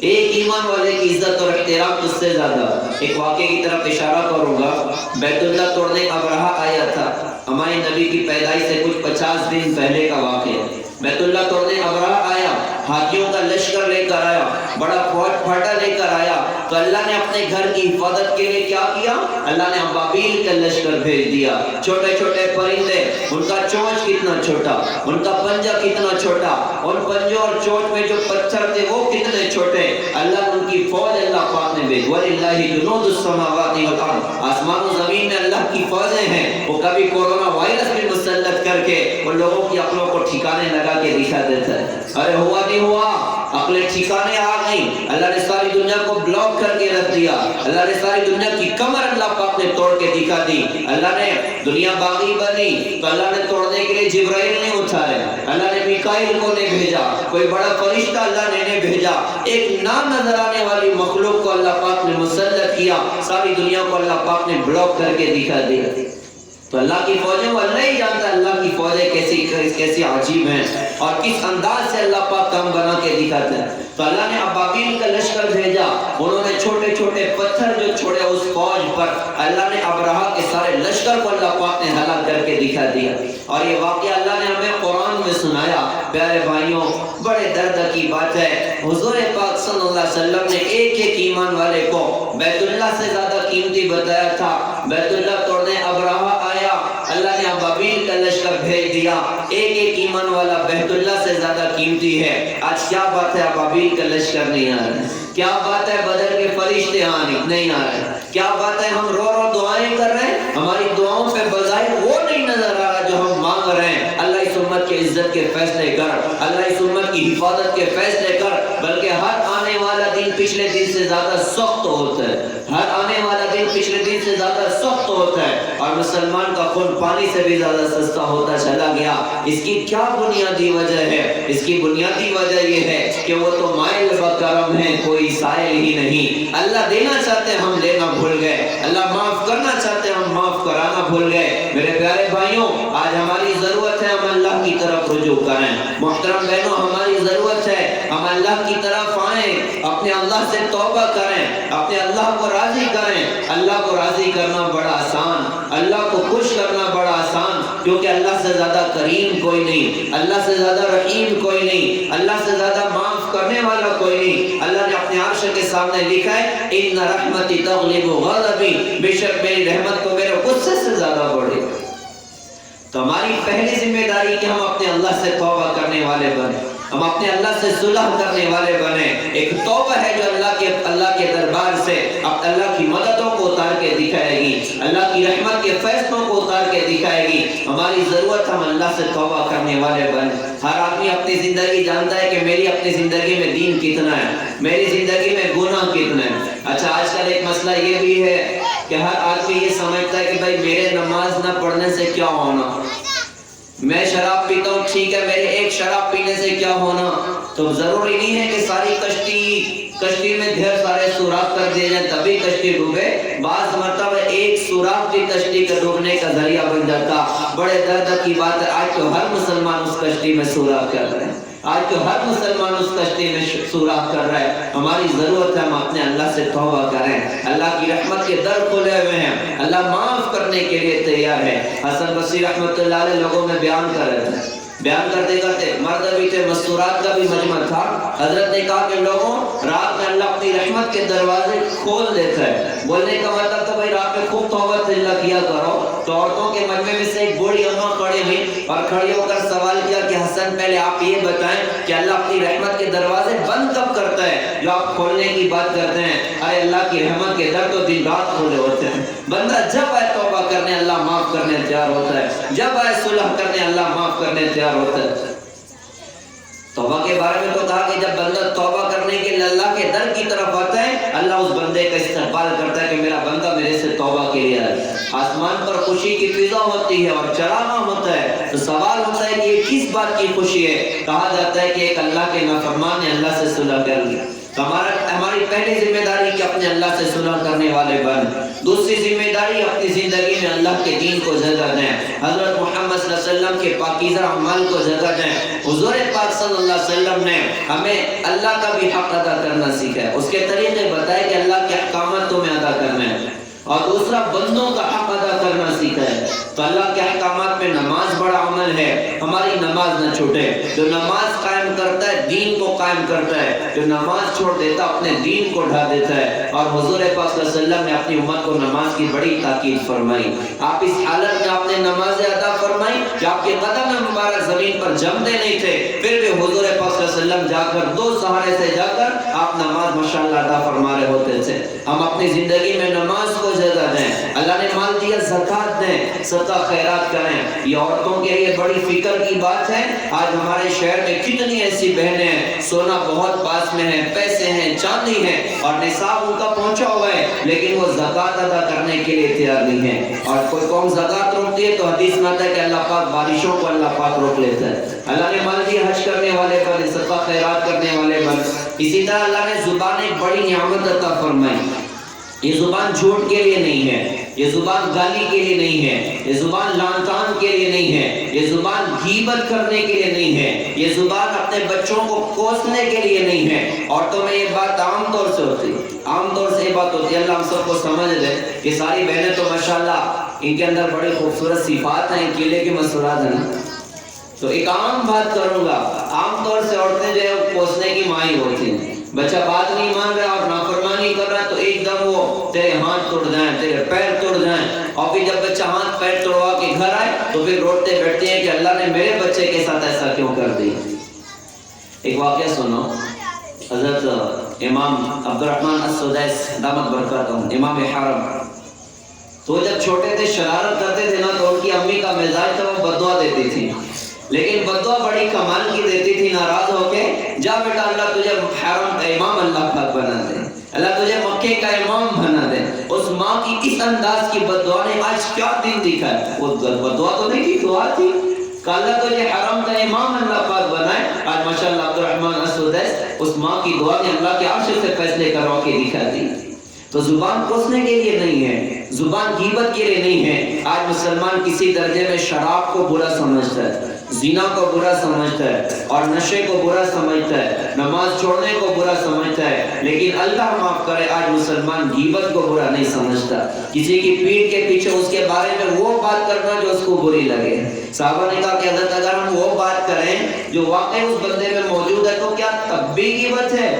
ایک ایمان والے کی عزت اور احترام تجھ سے زیادہ۔ ایک واقعے کی طرف اشارہ کروں گا، بیت اللہ توڑنے ابرہہ آیا تھا، ہمارے نبی کی پیدائش سے کچھ 50 دن پہلے کا واقعہ۔ بیت اللہ توڑنے ابرہہ آیا، ہاتھیوں کا لشکر لے کر آیا، بڑا فوج پھاٹا لے کر آیا، تو اللہ نے اپنے گھر کی حفاظت کے لیے کیا کیا؟ اللہ نے ابابیل کا لشکر بھیج دیا، چھوٹے چھوٹے پرندے، ان کا چونچ کتنا چھوٹا، ان کا پنجہ کتنا چھوٹا، ان پنجوں اور چونچ میں جو پتھر تھے وہ کتنے چھوٹے، اللہ نے ان کی فوج اللہ پاک نے بھیج، وَلِلَّهِ جُنُودُ السَّمَاوَاتِ وَالْأَرْضِ، آسمان و زمین میں اللہ کی فوجیں ہیں، وہ کبھی کورونا وائرس بھی مسلط کر کے ان لوگوں کی عقلوں کو ٹھکانے لگا کے دکھا دیتا ہے۔ ارے ہوا نہیں ہوا، عقلیں ٹھکانے آ گئی، اللہ نے ساری دنیا کو بلاک کر کے رکھ دیا، اللہ نے ساری دنیا کی کمر اللہ پاک نے توڑ کے دکھا دی، اللہ نے دنیا باغی بنی تو اللہ نے توڑنے کے لیے جبرائیل نہیں اتارے، اللہ نے میکائیل کو نہیں بھیجا، کوئی بڑا فرشتہ اللہ نے نہیں بھیجا، ایک نہ نظر آنے والی مخلوق کو اللہ پاک نے مسلط کیا، ساری دنیا کو اللہ پاک نے بلاک کر کے دکھا دیا۔ تو اللہ کی فوجیں وہ اللہ ہی جانتا ہے، اللہ کی فوجیں کیسی عجیب ہیں اور کس انداز سے اللہ پاک کام بنا کے دکھاتے ہیں. تو اللہ نے ابابیل کا لشکر بھیجا, انہوں نے چھوٹے چھوٹے پتھر جو چھوڑے اس فوج پر, اللہ نے ابرہہ کے سارے لشکر کو اللہ پاک نے ہلاک کر کے دکھا دیا. اور یہ واقعہ اللہ نے ہمیں قرآن میں سنایا. پیارے بھائیوں, بڑے درد کی بات ہے, حضور پاک صلی اللہ علیہ وسلم نے ایک ایک ایمان والے کو بیت اللہ سے زیادہ قیمتی بتایا تھا. بیت اللہ توڑنے ابرہہ آیا, اللہ نے ابابیل کا لشکر بھیج دیا. ایک ایک ایمان والا بیت اللہ سے زیادہ قیمتی ہے. آج کیا بات ہے, ابابیل کا لشکر نہیں آ رہا ہے. کیا بات ہے, بدر کے فرشتے نہیں آ رہے. کیا بات ہے, ہم رو رو دعائیں کر رہے ہیں, ہماری دعاؤں پہ بظاہر وہ نہیں نظر آ رہا جو ہم مانگ رہے ہیں. اللہ اس امت کے عزت کے فیصلے کر, اللہ اس امت کی حفاظت کے فیصلے کر. بلکہ ہر آنے والا دن پچھلے دن سے زیادہ سخت ہوتا ہے. ہر آنے والا دن پچھلے دن سے زیادہ سخت ہوتا ہے, اور مسلمان کا خون پانی سے بھی زیادہ سستا ہوتا چلا گیا. اس کی کیا بنیادی وجہ ہے؟ اس کی بنیادی وجہ یہ ہے کہ وہ تو مائل بکرم ہے, کوئی سائل ہی نہیں. اللہ دینا چاہتے ہم لینا بھول گئے, اللہ معاف کرنا چاہتے ہم معاف کرانا بھول گئے. میرے پیارے بھائیوں, آج ہماری ضرورت ہے ہم اللہ کی طرف رجوع کریں. محترم بہنوں, ہماری ضرورت ہے ہم اللہ کی طرف آئیں, اپنے اللہ سے توبہ کریں, اپنے اللہ کو راضی کریں. اللہ کو راضی کرنا بڑا آسان, اللہ کو خوش کرنا بڑا آسان, کیونکہ اللہ سے زیادہ کریم کوئی نہیں, اللہ سے زیادہ رحیم کوئی نہیں, اللہ سے زیادہ معاف کرنے والا کوئی نہیں. اللہ نے اپنے عرش کے سامنے لکھا ہے, ان رحمتی تغلب غضبی, بے شک میری رحمت کو میرے غصے سے زیادہ بڑھے. تو ہماری پہلی ذمہ داری کہ ہم اپنے اللہ سے توبہ کرنے والے بنیں, ہم اپنے اللہ سے صلح کرنے والے بنیں. ایک توبہ ہے جو اللہ کے دربار سے اللہ کی مددوں کو اتار کے دکھائے گی, اللہ کی رحمت کے فیصلوں کو اتار کے دکھائے گی. ہماری ضرورت ہم اللہ سے توبہ کرنے والے بنیں. ہر آدمی اپنی زندگی جانتا ہے کہ میری اپنی زندگی میں دین کتنا ہے, میری زندگی میں گناہ کتنا ہے. اچھا, آج کل ایک مسئلہ یہ بھی ہے کہ ہر آدمی یہ سمجھتا ہے کہ بھائی میرے نماز نہ پڑھنے سے کیا ہونا, میں شراب پیتا ہوں, ٹھیک ہے, میرے ایک شراب پینے سے کیا ہونا. تو ضروری نہیں ہے کہ ساری کشتی میں ڈھیر سارے سوراخ کر دیے جائیں تبھی کشتی ڈوبے. بعض مرتبہ ایک سوراخ بھی کشتی کا ڈوبنے کا ذریعہ بن جاتا. بڑے درد کی بات ہے, آج تو ہر مسلمان اس کشتی میں سوراخ کر رہے ہیں, آج تو ہر مسلمان اس کشتی میں سوراخ کر رہا ہے. ہماری ضرورت ہے ہم اپنے اللہ سے توبہ کریں. اللہ کی رحمت کے در کھلے ہوئے ہیں, اللہ معاف کرنے کے لیے تیار ہے. حسن بصری رحمۃ اللہ علیہ لوگوں میں بیان کر رہے تھے, بیان کرتے کرتے مرد بھی تھے, مستورات کا بھی مجمع تھا. حضرت نے کہا کہ لوگوں, رات میں اللہ اپنی رحمت کے دروازے کھول دیتا ہے. بولنے کا مطلب تھا بھائی رات میں خوب توبہ اللہ کیا کرو. تو عورتوں کے مجمع میں سے ایک بوڑھی اماں کھڑی ہوئی اور کھڑی ہو کر سوال کیا کہ حسن پہلے آپ یہ بتائیں کہ اللہ اپنی رحمت کے دروازے بند کب کرتا ہے جو آپ کھولنے کی بات کرتے ہیں؟ ارے اللہ کی رحمت کے در تو دن رات کھولے ہوتے ہیں. بندہ جب آئے توبہ کرنے اللہ معاف کرنے تیار ہوتا ہے, جب آئے صلح کرنے اللہ معاف کرنے تیار ہوتا ہے. توبہ کے بارے میں تو کہا کہ جب بندہ توبہ کرنے کے لیے اللہ کے در کی طرف آتا ہے, اللہ اس بندے کا استقبال کرتا ہے کہ میرا بندہ میرے سے توبہ کے لیے آئے. آسمان پر خوشی کی فضا ہوتی ہے اور چراغاں ہوتا ہے. تو سوال ہوتا ہے کہ یہ کس بات کی خوشی ہے؟ کہا جاتا ہے کہ ایک اللہ کے نافرمان نے اللہ سے صلح کر لی. تو ہماری پہلی ذمہ داری کہ اپنے اللہ سے صلح کرنے والے بن. دوسری ذمہ داری اپنی زندگی میں اللہ کے دین کو جگہ دیں, حضرت محمد صلی اللہ علیہ وسلم کے پاکیزہ اعمال کو جگہ دیں. حضور پاک صلی اللہ علیہ وسلم نے ہمیں اللہ کا بھی حق ادا کرنا سیکھا ہے, اس کے طریقے بتائے کہ اللہ کے احکامات تمہیں ادا کرنا ہے, اور دوسرا بندوں کا حق ادا کرنا سیکھا ہے. تو اللہ کے احکامات میں نماز بڑا عمل ہے, ہماری نماز نہ چھوٹے. جو نماز قائم کرتا ہے دین کو قائم کرتا ہے, جو نماز چھوڑ دیتا اپنے دین کو ڈھا دیتا ہے. اور حضور پاک صلی اللہ علیہ وسلم نے اپنی امت کو نماز کی بڑی تاکید فرمائی. آپ اس حالت میں آپ نے نماز ادا فرمائی کہ آپ کے قدم مبارک زمین پر جمتے نہیں تھے, پھر بھی حضور پاک صلی اللہ علیہ وسلم جا کر دو سہارے سے جا کر آپ نماز ماشاءاللہ ادا فرما رہے ہوتے تھے. ہم اپنی زندگی میں نماز کو جگہ دیں. اللہ نے مال دیا, زکات دیں, صدقہ خیرات کریں. یہ عورتوں کے لیے بڑی فکر کی بات ہے. آج ہمارے شہر میں کتنی ایسی بہنیں ہیں, سونا بہت پاس میں ہے, پیسے ہیں, چاندی ہے, اور نصاب ان کا پہنچا ہوا ہے, لیکن وہ زکات ادا کرنے کے لیے تیار نہیں ہے. اور کوئی قوم زکات روکتی ہے تو حدیث میں آتا ہے کہ اللہ پاک بارشوں کو اللہ پاک روک لیتا ہے. اللہ نے مال دیا حج کرنے والے پر, صدقہ خیرات کرنے والے پر. اسی طرح اللہ نے زبان ایک بڑی نعمت عطا فرمائی. یہ زبان جھوٹ کے لیے نہیں ہے, یہ زبان گالی کے لیے نہیں ہے، یہ زبان لعن طعن کے لیے نہیں ہے، یہ زبان غیبت کرنے کے لیے نہیں ہے، یہ زبان اپنے بچوں کو کوسنے کے لیے نہیں ہے۔ عورتوں میں یہ بات عام طور سے ہوتی ہے، عام طور سے یہ بات ہوتی ہے۔ اللہ ہم سب کو سمجھ دے کہ ساری بہنیں تو ماشاءاللہ ان کے اندر بڑی خوبصورت صفات ہیں، کیلے کی مسورات ہیں نا۔ تو ایک عام بات کروں گا، عام طور سے عورتیں جو ہے وہ کوسنے کی مائی ہوتی ہیں۔ بچہ بات نہیں مان رہا اور نافرمانی کر رہا ہے تو ایک دم وہ تیرے ہاتھ توڑ جائیں، تیرے پیر توڑ جائیں، اور پھر جب بچہ ہاتھ پیر توڑوا کے گھر آئے تو پھر روتے بیٹھتے ہیں کہ اللہ نے میرے بچے کے ساتھ ایسا کیوں کر دی۔ ایک واقعہ سنو، حضرت امام عبدالرحمن السدیس دامت برکاتہ، امام حرم، تو جب چھوٹے تھے شرارت کرتے تھے نا تو ان کی امی کا مزاج تھا وہ بددعا دیتی تھی، لیکن بددعا بڑی کمال کی دیتی تھی، ناراض ہو کے جا بیٹا اللہ تجھے حرم کا امام اللہ پاک بنا دے، اللہ تجھے مکے کا امام بنا دے۔ اس ماں کی اس انداز کی بددعا نے آج کیا دن دکھا ہے؟ وہ بددعا تو نہیں تھی، دعا تھی کہ اللہ تجھے حرم کا امام اللہ پاک بنائے۔ آج ماشاءاللہ عبدالرحمن السدیس، اس ماں کی دعا نے اللہ کے عرش سے فیصلے کروا کے دکھا دی۔ تو زبان کوسنے کے لیے نہیں ہے، زبان غیبت کے لیے نہیں ہے۔ آج مسلمان کسی درجے میں شراب کو برا سمجھتا ہے، زنا کو برا سمجھتا ہے، اور نشے کو برا سمجھتا ہے، نماز چھوڑنے کو برا سمجھتا ہے، لیکن اللہ معاف کرے آج مسلمان غیبت کو برا نہیں سمجھتا۔ کسی کی پیٹھ کے پیچھے اس کے بارے میں وہ بات کرنا جو اس کو بری لگے۔ صحابہ نے کہا کہ حضرت اگر ہم وہ بات کریں جو واقعی اس بندے میں موجود ہے تو کیا تب بھی غیبت ہے؟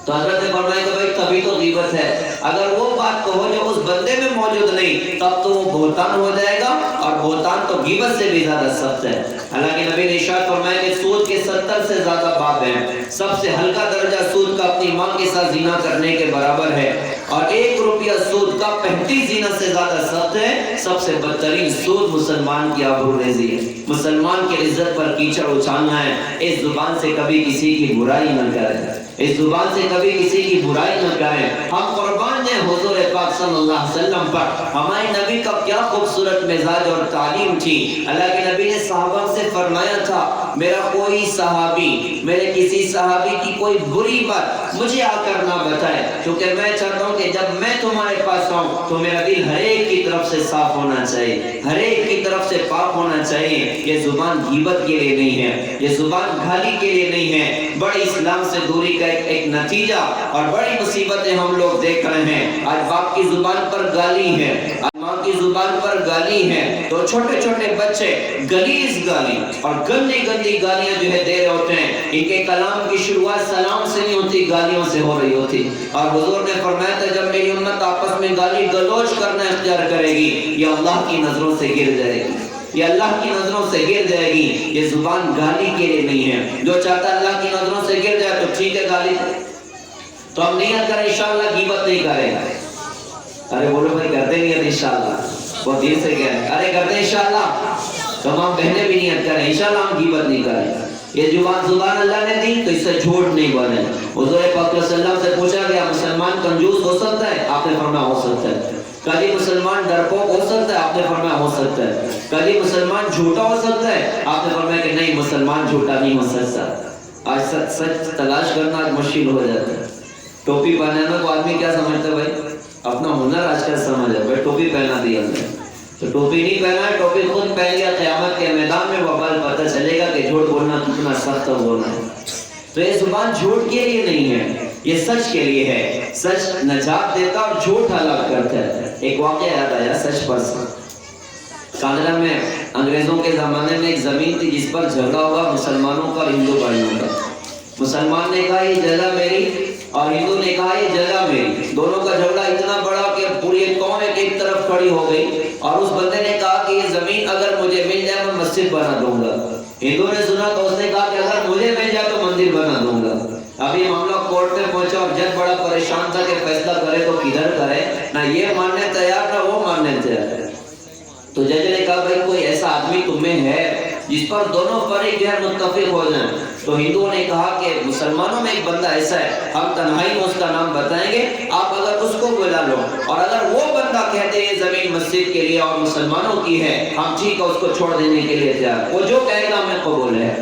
تو حضرت نے فرمایا کہ بھائی تبھی تو غیبت ہے۔ اگر وہ بات کہو جو اس بندے میں موجود نہیں تب تو وہ بہتان ہو جائے گا، اور بہتان تو غیبت سے بھی زیادہ سخت ہے۔ حالانکہ نبی نے ارشاد فرمایا کہ سود کے 70 سے زیادہ باب ہیں، سب سے ہلکا درجہ سود کا اپنی ماں کے ساتھ زنا کرنے کے برابر ہے، اور 1 روپیہ سود کا 35 زنا سے زیادہ سخت ہے۔ سب سے بدترین سود مسلمان کی آبروریزی ہے، مسلمان کی عزت پر کیچڑ اچھالنا ہے۔ اس زبان سے کبھی کسی کی برائی نہ کریں، اس زبان سے کبھی کسی کی برائی نہ کریں۔ ہم قربان ہیں حضور پاک صلی اللہ علیہ وسلم پر، ہمارے نبی کا کیا خوبصورت مزاج اور تعلیم تھی۔ اللہ کے نبی نے صحابہ سے فرمایا تھا میرا کوئی صحابی، میرے کسی صحابی کی کوئی بری بات مجھے آ کر نہ بتائے، کیونکہ میں چاہتا ہوں کہ جب میں تمہارے پاس آؤں تو میرا دل ہر ایک کی طرف سے صاف ہونا چاہیے، ہر ایک کی طرف سے پاک ہونا چاہیے۔ یہ زبان غیبت کے لیے نہیں ہے، یہ زبان گالی کے لیے نہیں ہے، بڑی اسلام سے دوری کا ایک نتیجہ اور بڑی مصیبتیں ہم لوگ دیکھ رہے ہیں۔ آج باپ کی زبان پر گالی ہے، آج ماں کی زبان پر گالی ہے، تو چھوٹے چھوٹے بچے گلیز گالی اور گندی گندی گالیاں جو ہے دے رہے ہوتے ہیں۔ ان کے کلام کی شروعات سلام سے نہیں ہوتی، گالیوں سے ہو رہی ہوتی، اور حضور نے فرمایا تھا جب میری امت آپس میں گالی گلوچ کرنا اختیار کرے گی یہ اللہ کی نظروں سے گر جائے گی، یہ اللہ کی نظروں سے گر جائے گی۔ یہ زبان گالی کے لیے نہیں ہے، جو چاہتا ہے اللہ کی نظروں سے گر جائے تو ٹھیک ہے گالی تو ہم نیت کریں انشاءاللہ غیبت نہیں کریں گا۔ ارے بولو بھائی کرتے نہیں ہے انشاءاللہ، بہت دیر سے کہہ رہے ہیں ارے کرتے انشاءاللہ، تو ہم بہنیں بھی نیت کریں انشاءاللہ ہم غیبت نہیں کریں۔ یہ زبان اللہ نے دی تو اس سے جھوٹ نہیں بنے۔ حضور پاک صلی اللہ علیہ وسلم سے پوچھا گیا مسلمان کنجوس ہو سکتا ہے؟ آپ نے فرمایا ہو سکتا ہے۔ کبھی مسلمان ڈرپوک ہو سکتا ہے؟ آپ نے فرمایا ہو سکتا ہے۔ کبھی مسلمان جھوٹا ہو سکتا ہے؟ آپ نے فرمایا کہ نہیں مسلمان جھوٹا نہیں ہو سکتا۔ آج سچ تلاش کرنا آج مشکل ہو جاتا ہے۔ ٹوپی پہنانے کو آدمی کیا سمجھتا ہے؟ بھائی اپنا ہنر آج کل سمجھ ہے، بھائی ٹوپی پہنا دی ہم نے تو ٹوپی نہیں پہنا ہے، ٹوپی خود پہن گیا، قیامت کے میدان میں وبال پتہ چلے گا کہ جھوٹ بولنا کتنا سخت ہونا ہے۔ تو یہ زبان جھوٹ کے لیے نہیں ہے، یہ سچ کے لیے ہے۔ سچ نجات دیتا اور جھوٹ ہلاک کرتا ہے۔ ایک واقعہ یاد آیا سچ پر سے، کانگڑا میں انگریزوں کے زمانے میں ایک زمین تھی جس پر جھگڑا ہوا مسلمانوں کا اور ہندو بھائیوں کا۔ مسلمان نے کہا یہ جگہ میری اور ہندو نے کہا یہ جگہ میری، دونوں کا جھگڑا اتنا بڑا کہ پوری قوم ایک طرف کھڑی ہو گئی، اور اس بندے نے کہا کہ یہ زمین اگر مجھے مل جائے میں مسجد بنا دوں گا۔ ہندو نے سنا تو اس نے کہا کہ اگر مجھے مل جائے تو مندر بنا دوں گا۔ ابھی معاملہ کورٹ میں پہنچا اور جج بڑا پریشان تھا کہ فیصلہ کرے تو کدھر کرے، نہ یہ ماننے تیار نہ وہ ماننے تیار۔ تو جج نے کہا بھائی کوئی ایسا آدمی تمہیں ہے جس پر دونوں فریق جو ہے متفق ہو جائیں؟ تو ہندوؤں نے کہا کہ مسلمانوں میں ایک بندہ ایسا ہے، ہم تنہائی میں اس کا نام بتائیں گے، آپ اگر اس کو بلا لو، اور اگر وہ بندہ کہتے ہیں یہ زمین مسجد کے لیے اور مسلمانوں کی ہے، ہم ٹھیک ہے اس کو چھوڑ دینے کے لیے تیار، وہ جو کہے گا ہمیں قبول ہے۔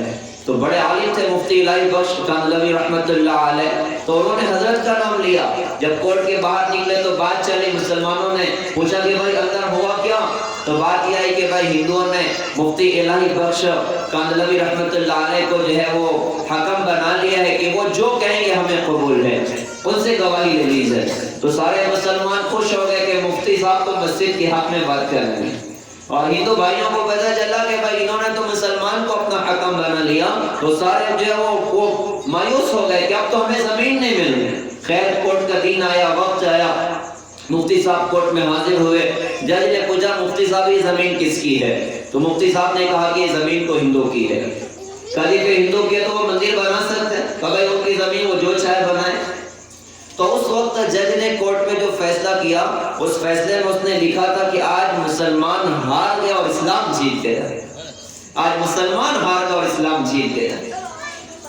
تو بڑے عالم تھے مفتی الہی بخش کاندھلوی رحمت اللہ علیہ، تو انہوں نے حضرت کا نام لیا۔ جب کورٹ کے باہر نکلے تو بات چلی، مسلمانوں نے پوچھا کہ بھائی اندر ہوا کیا؟ تو بات یہ آئی کہ بھائی ہندوؤں نے مفتی الہی بخش کاندھلوی رحمت اللہ علیہ کو جو ہے وہ حکم بنا لیا ہے کہ وہ جو کہیں گے ہمیں قبول ہے، ان سے گواہی لے لی جائے۔ تو سارے مسلمان خوش ہو گئے کہ مفتی صاحب تو مسجد کے حق میں بات کر رہے ہیں، اور ہندو بھائیوں کو پتہ چلا کہ بھائی انہوں نے تو مسلمان کو اپنا حکم بنا لیا، تو سارے جو ہے وہ مایوس ہو گئے کہ اب تو ہمیں زمین نہیں مل رہی۔ خیر کورٹ کا دن آیا، وقت آیا، مفتی صاحب کورٹ میں حاضر ہوئے۔ جج نے پوچھا مفتی صاحب یہ زمین کس کی ہے؟ تو مفتی صاحب نے کہا کہ یہ زمین تو ہندو کی ہے۔ کہا جی کہ ہندو کی ہے تو وہ مندر بنا سکتے ہیں؟ کہا بھائی ان کی زمین وہ جو چاہے بنائے۔ تو اس وقت جج نے کورٹ میں جو فیصلہ کیا، اس فیصلے میں اس نے لکھا تھا کہ آج مسلمان ہار گیا اور اسلام جیت گیا، آج مسلمان ہار گیا اور اسلام جیت گیا۔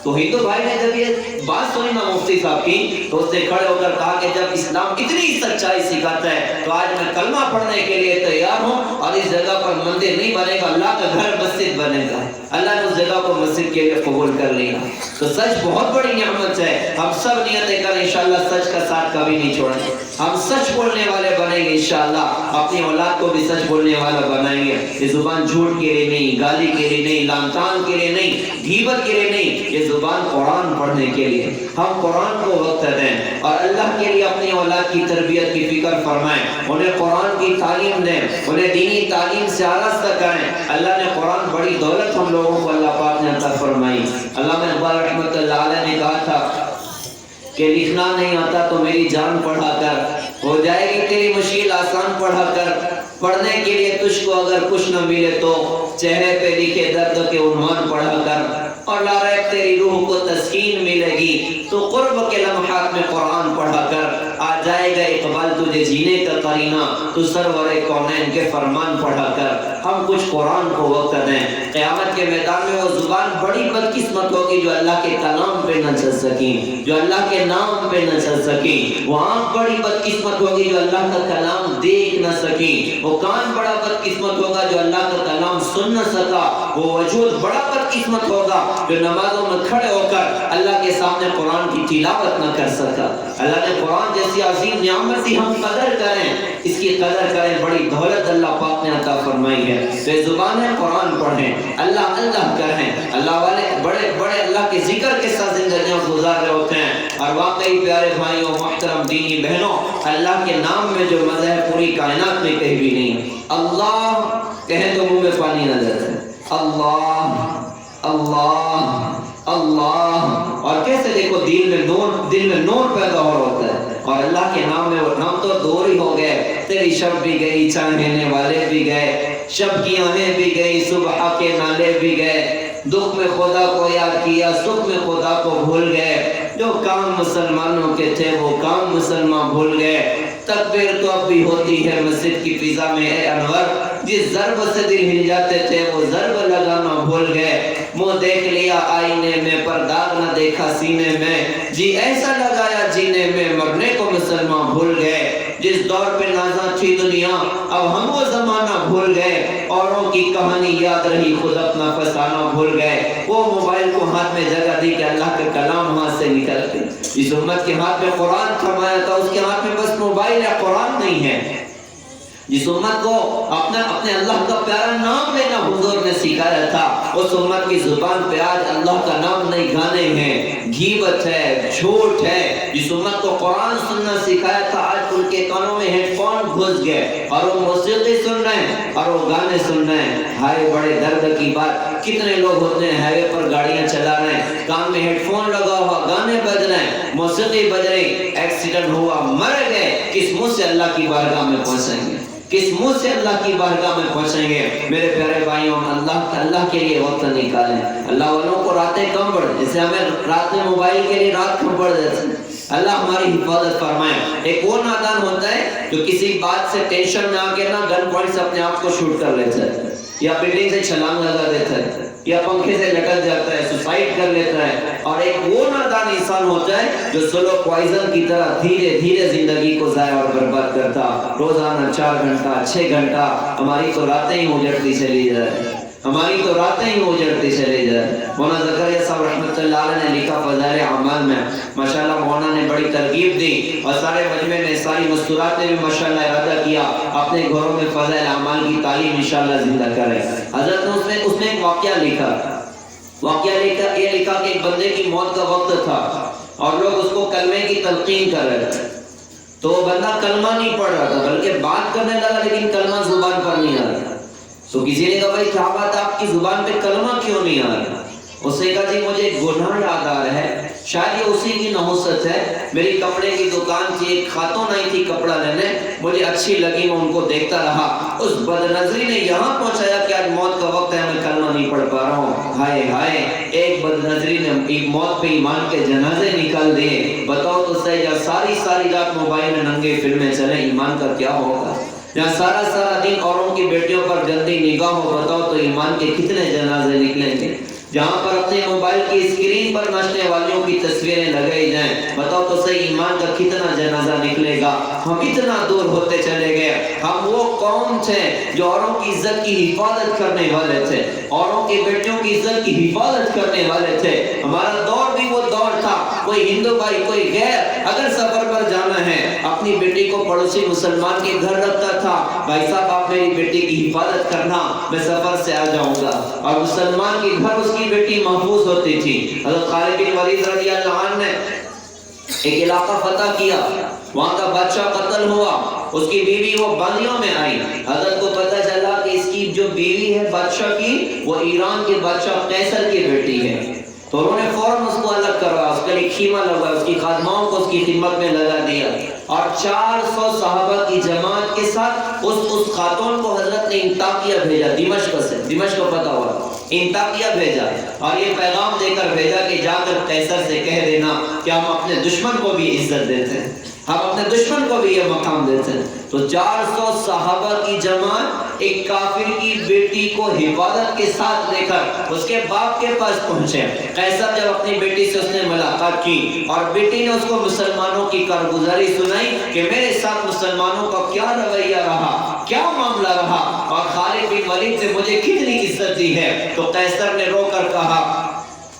تو ہندو بھائی نے جب یہ بات سنی نا مفتی صاحب کی، تو اس نے کھڑے ہو کر کہا کہ جب اسلام اتنی سچائی سکھاتا ہے تو آج میں کلمہ پڑھنے کے لیے تیار ہوں، اور اس جگہ پر مندر نہیں بنے گا، اللہ کا گھر مسجد بنے گا۔ اللہ نے اس جگہ کو مسجد کے لیے قبول کر لیا۔ تو سچ بہت بڑی نعمت ہے، ہم سب نیتیں کریں انشاءاللہ سچ کا ساتھ کبھی نہیں چھوڑیں گے، ہم سچ بولنے والے بنیں گے انشاءاللہ، اپنی اولاد کو بھی سچ بولنے والا بنائیں گے۔ یہ زبان جھوٹ کے لیے نہیں، گالی کے لیے نہیں، لعن طعن کے لیے نہیں، غیبت کے لیے نہیں، یہ زبان قرآن پڑھنے کے لیے۔ ہم قرآن کو وقت دیں اور اللہ کے لیے اپنی اولاد کی تربیت کی فکر فرمائیں، انہیں قرآن کی تعلیم دیں، انہیں دینی تعلیم سے آراستہ کریں۔ اللہ نے قرآن بڑی دولت ہم لوگوں کو اللہ پاک نے عطا فرمائی۔ علامہ اقبال رحمۃ اللہ علیہ نے کہا تھا کہ لکھنا نہیں آتا تو میری جان پڑھا کر، ہو جائے گی تیری مشکل آسان پڑھا کر، پڑھنے کے لیے تجھ کو اگر کچھ نہ ملے تو چہرے پہ لکھے درد کے عنوان پڑھا کر، اور لا ریب تیری روح کو تسکین ملے گی تو قرب کے لمحات میں قرآن پڑھا کر، آ جائے گا اقبال تجھے جینے کا قرینہ تو سرور کونین کے فرمان پڑھا کر۔ ہم کچھ قرآن کو وقت دیں، قیامت کے میدان میں وہ زبان بڑی بدقسمت ہوگی جو اللہ کے کلام پہ نہ چل سکی، جو اللہ کے نام پہ نہ چل سکی، وہ آنکھ بڑی بدقسمت ہوگی جو اللہ کا کلام دیکھ نہ سکی، وہ کان بڑا بدقسمت ہوگا جو اللہ کا کلام سن نہ سکا، وہ وجود بڑا بدقسمت ہوگا جو نمازوں میں کھڑے ہو کر اللہ کے سامنے قرآن کی تلاوت نہ کر سکا۔ اللہ نے قرآن جیسی عظیم نعمت کی ہم قدر کریں، اس کی قدر کریں، بڑی دولت اللہ پاک نے عطا فرمائی ہے۔ بے زبان ہے قرآن پڑھیں، اللہ اللہ کریں، اللہ والے بڑے بڑے اللہ کے ذکر کے ساتھ زندگیاں گزار رہے ہوتے ہیں۔ اور واقعی پیارے بھائیوں، محترم دینی بہنوں، اللہ کے نام میں جو مزہ ہے پوری کائنات میں کہیں بھی نہیں۔ اللہ کہیں تو منہ میں پانی نہ جاتا ہے، اللہ اللہ اللہ، اور کیسے دیکھو دل میں نور پیدا ہو ہوتا ہے، اور اللہ کے نام میں وہ نام تو دور ہی ہو گئے۔ تیری شب بھی گئی، چاہنے والے بھی گئے، شب کی آہیں بھی گئی، صبح کے نالے بھی گئے، دکھ میں خدا کو یاد کیا، سکھ میں خدا کو بھول گئے، جو کام مسلمانوں کے تھے وہ کام مسلمان بھول گئے۔ تکبیر تو اب بھی ہوتی ہے مسجد کی فضا میں اے انور، جس ضرب سے دل ہل جاتے تھے وہ ضرب لگانا بھول گئے۔ منہ دیکھ لیا آئینے میں پر داغ نہ دیکھا سینے میں، جی ایسا لگایا جینے میں مرنے کو مسلمان بھول گئے۔ جس دور پہ نازاں تھی دنیا اب ہم وہ زمانہ بھول گئے، اوروں کی کہانی یاد رہی خود اپنا فسانہ بھول گئے۔ وہ موبائل کو ہاتھ میں جگہ دی کہ اللہ کا کلام ہاتھ سے نکل گئے۔ اس امت کے ہاتھ میں قرآن تھمایا تھا، اس کے ہاتھ میں بس موبائل ہے، قرآن نہیں ہے۔ جس امت کو اپنے اللہ کا پیارا نام لینا حضور نے سکھایا تھا، اس امت کی زبان پہ آج اللہ کا نام نہیں گانے ہیں، غیبت ہے، جھوٹ ہے۔ جس امت کو قرآن سننا سکھایا تھا آج ان کے کانوں میں ہیڈ فون گھس گئے اور وہ موسیقی سن رہے ہیں اور وہ گانے سن رہے ہیں۔ ہائے بڑے درد کی بات، کتنے لوگ ہوتے ہیں ہائی وے پر گاڑیاں چلا رہے ہیں، کان میں ہیڈ فون لگا ہوا، گانے بج رہے ہیں، موسیقی بج رہی، ایکسیڈنٹ ہوا، مر گئے۔ کس منہ سے اللہ کی بارگاہ میں پہنچیں گے؟ کس منہ سے اللہ کی بارگاہ میں پہنچیں گے؟ میرے پیارے بھائیوں، اللہ کے لیے وقت نکالیں۔ اللہ والوں کو راتیں کم پڑ، جیسے ہمیں رات میں موبائل کے لیے رات کم پڑ جاتی ہے، اللہ ہماری حفاظت فرمائے۔ ایک وہ نادان ہوتا ہے جو کسی بات سے ٹینشن میں آ کے نا گن پوائنٹ سے اپنے آپ کو شوٹ کر لیتا ہے، یا بلڈنگ سے چھلانگ لگا دیتا ہے، یا پنکھے سے لٹک جاتا ہے، سوسائڈ کر لیتا ہے۔ اور ایک وہ نادان انسان ہوتا ہے جو سلو پوائزن کی طرح دھیرے دھیرے زندگی کو ضائع اور برباد کرتا، روزانہ 4 گھنٹہ 6 گھنٹہ، ہماری تو راتیں ہی اجڑتی چلی جائے۔ ہماری تو راتیں ہی اجڑتی چلے جائے۔ مولانا زکریا صاحب رحمۃ اللہ علیہ نے لکھا فضائل اعمال میں، ماشاءاللہ مولانا نے بڑی ترغیب دی اور سارے مجمع نے، ساری مستورات نے بھی ماشاءاللہ ارادہ کیا اپنے گھروں میں فضائل اعمال کی تعلیم انشاءاللہ زندہ کریں۔ حضرت نے اس میں ایک واقعہ لکھا، یہ لکھا کہ ایک بندے کی موت کا وقت تھا اور لوگ اس کو کلمے کی تلقین کر رہے تھے، تو وہ بندہ کلمہ نہیں پڑھ رہا تھا بلکہ بات کرنے لگا لیکن کلمہ زبان پر نہیں آ رہا۔ تو کسی نے کہا بھائی کیا بات ہے، آپ کی زبان پہ کلمہ کیوں نہیں آ رہا؟ اس نے کہا جی مجھے ایک گناہ یاد آ رہا ہے، شاید یہ اسی کی نحوست ہے۔ میری کپڑے کی دکان تھی، ایک خاتون آئی تھی کپڑا لینے، مجھے اچھی لگی، میں ان کو دیکھتا رہا، اس بد نظری نے یہاں پہنچایا کہ آج موت کا وقت ہے، میں کلمہ نہیں پڑھ پا رہا ہوں۔ ہائے ہائے، ایک بد نظری نے ایک موت پہ ایمان کے جنازے نکال دیے۔ بتاؤ تو صحیح، یا ساری رات موبائل میں ننگے فلمیں چلیں، ایمان کا کیا ہوگا؟ یا سارا دن اوروں کی بیٹیوں پر گندی نگاہ ہو، بتاؤ تو ایمان کے کتنے جنازے نکلیں گے؟ جہاں پر اپنے موبائل کی اسکرین پر ناچنے والیوں کی تصویریں لگائی جائیں، بتاؤ تو صحیح ایمان کا کتنا جنازہ نکلے گا؟ ہم اتنا دور ہوتے چلے گئے۔ ہم وہ قوم تھے جو اوروں کی عزت کی حفاظت کرنے والے تھے، اوروں کی بیٹیوں کی عزت کی حفاظت کرنے والے تھے۔ ہمارا دور بھی وہ دور تھا، کوئی ہندو بھائی کوئی غیر اگر سفر پر جانا ہے اپنی بیٹی کو پڑوسی مسلمان کے گھر رکھتا تھا، بھائی صاحب آپ میری بیٹی کی حفاظت کرنا، میں سفر سے آ جاؤں گا، اور مسلمان کے گھر اس کی بیٹی محفوظ ہوتی تھی۔ حضرت خالد بن ولید رضی اللہ عنہ نے ایک علاقہ فتح کیا، وہاں کا بادشاہ قتل ہوا، اس کی بیوی وہ بندیوں میں آئی۔ حضرت کو پتہ چلا کہ اس کی جو بیوی ہے بادشاہ کی، وہ ایران کے بادشاہ قیصر کی بیٹی ہے، تو انہوں نے فوراً اس کو الگ کروا، اس کے لیے خیمہ لگا، اس کی خادماؤں کو اس کی خدمت میں لگا دیا، اور 400 صحابہ کی جماعت کے ساتھ اس خاتون کو حضرت نے انطاکیہ بھیجا، دمشق سے، دمشق کو پتہ ہوا، انطاکیہ بھیجا، اور یہ پیغام دے کر بھیجا کہ جا کر قیصر سے کہہ دینا کہ ہم اپنے دشمن کو بھی عزت دیتے ہیں، ہم اپنے دشمن کو بھی یہ مقام دیتے ہیں۔ تو 400 صحابہ کی جماعت ایک کافر کی بیٹی کو حفاظت کے ساتھ لے کر اس کے باپ کے پاس پہنچے۔ قیصر جب اپنی بیٹی سے اس نے ملاقات کی اور بیٹی نے اس کو مسلمانوں کی کارگزاری سنائی کہ میرے ساتھ مسلمانوں کا کیا رویہ رہا، کیا معاملہ رہا، اور خالد بن ولید سے مجھے کتنی عزت دی ہے، تو قیصر نے رو کر کہا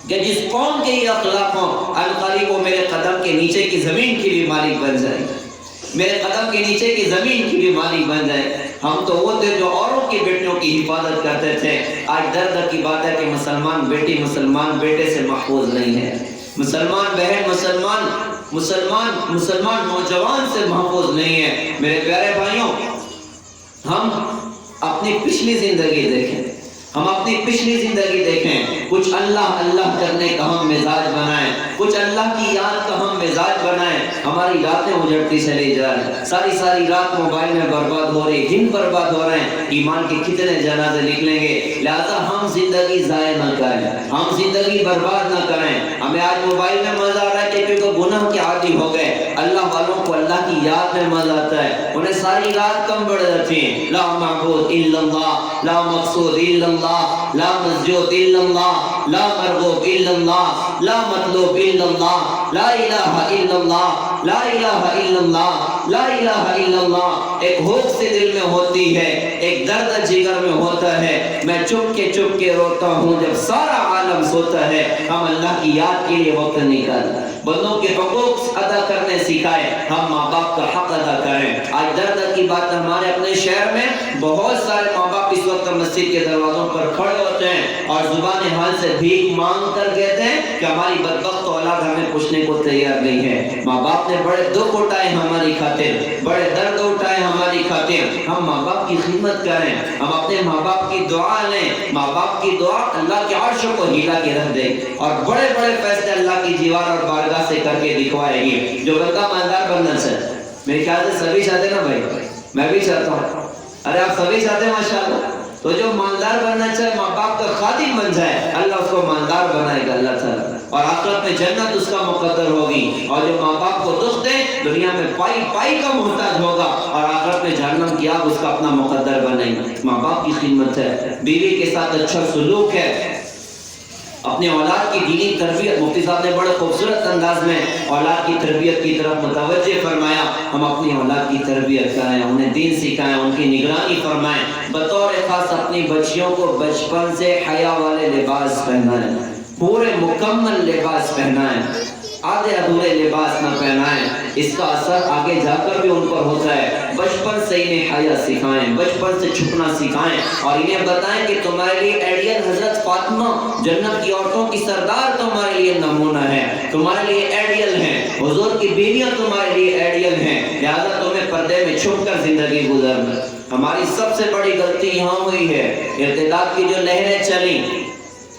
کہ جس قوم کے یہ اخلاق ہوں القریب وہ میرے قدم کے نیچے کی زمین کی بھی مالک بن جائے، میرے قدم کے نیچے کی زمین کی بھی مالک بن جائے۔ ہم تو وہ تھے جو اوروں کی بیٹیوں کی حفاظت کرتے تھے، آج درد کی بات ہے کہ مسلمان بیٹی مسلمان بیٹے سے محفوظ نہیں ہے، مسلمان بہن مسلمان نوجوان سے محفوظ نہیں ہے۔ میرے پیارے بھائیوں، ہم اپنی پچھلی زندگی دیکھیں، ہم اپنی پچھلی زندگی دیکھیں، کچھ اللہ کرنے کا ہم مزاج بنائیں، کچھ اللہ کی یاد کا ہم مزاج بنائیں، ہماری راتیں اجڑتی چلی جائیں، ساری رات موبائل میں برباد ہو رہی، دن برباد ہو رہے ہیں، ایمان کے کتنے جنازے نکلیں گے؟ لہذا ہم زندگی ضائع نہ کریں، ہم زندگی برباد نہ کریں۔ ہمیں آج موبائل میں مزہ آ رہا ہے کہ کیونکہ گناہ کے عادی ہو گئے، اللہ والوں کو اللہ کی یاد میں مزہ آتا ہے، انہیں ساری رات کم بڑھ جاتی ہیں، لا معبود الا اللہ، لا مقصود الا اللہ، لا مسجود الا اللہ، لا مرغوب الا اللہ، لا مطلوب الا اللہ، لا الہ الا اللہ، لا الہ الا اللہ، لا الہ الا اللہ۔ ایک ہوش سے دل میں ہوتی ہے، ایک درد جگر میں ہوتا ہے، میں چپ کے روتا ہوں جب سارا عالم سوتا ہے۔ ہم اللہ کی یاد کے لیے وقت نکال، بندوں کے حقوق ادا کرنے سکھائے، ہم ماں باپ کا حق ادا کریں۔ آج درد کی بات، ہمارے اپنے شہر میں بہت سارے ماں باپ اس وقت مسجد کے دروازوں پر کھڑے ہوتے ہیں اور زبان حال سے بھیک مانگ کر کہتے ہیں کہ ہماری بدبخت اولاد ہمیں پوچھنے کو تیار نہیں ہے۔ ماں باپ نے بڑے دکھ اٹھائے ہماری خاطر، بڑے درد اٹھائے ہماری خاطر، ہم ماں باپ کی خدمت کریں، ہم اپنے ماں باپ کی دعا لیں۔ ماں باپ کی دعا اللہ کے عرش کو ہلا کے رکھ دے اور بڑے بڑے فیصلے اللہ کی دیوار اور بارگاہ سے کر کے دکھوائے گی۔ جو بندہ مالدار بننا چاہے، میرے خیال سے سبھی چاہتے نا بھائی، میں بھی چاہتا ہوں، ارے آپ سبھی چاہتے ہیں ماشاءاللہ، تو جو مالدار بننا چاہے ماں باپ کا خادم بن جائے، اللہ اس کو مالدار بنائے گا اللہ تعالیٰ، اور آخرت میں جنت اس کا مقدر ہوگی۔ اور جو ماں باپ کو دکھ دے دنیا میں پائی کا محتاج ہوگا، اور آخرت میں جہنم کی آگ اس کا اپنا مقدر بنے گا۔ ماں باپ کی خدمت ہے، بیوی کے ساتھ اچھا سلوک ہے، اپنے اولاد کی دینی تربیت، مفتی صاحب نے بڑے خوبصورت انداز میں اولاد کی تربیت کی طرف متوجہ فرمایا. ہم اپنی اولاد کی تربیت کریں، انہیں دین سکھائیں، ان کی نگرانی فرمائیں. بطور خاص اپنی بچیوں کو بچپن سے حیا والے لباس پہنائیں، پورے مکمل لباس پہنائیں، آدھے ادھورے لباس نہ پہنائیں. اس کا اثر آگے جا کر بھی ان پر ہوتا ہے. بچپن سے انہیں حیا سکھائیں، بچپن سے چھپنا سکھائیں، اور انہیں بتائیں کہ تمہارے لیے آئیڈیل حضرت فاطمہ جنت کی عورتوں کی سردار تمہارے لیے نمونہ ہے، تمہارے لیے آئیڈیل ہیں. حضور کی بیویاں تمہارے لیے آئیڈیل ہیں، لہذا تمہیں پردے میں چھپ کر زندگی گزارنا. ہماری سب سے بڑی غلطی یہاں ہوئی ہے، ارتداد کی جو لہریں چلیں،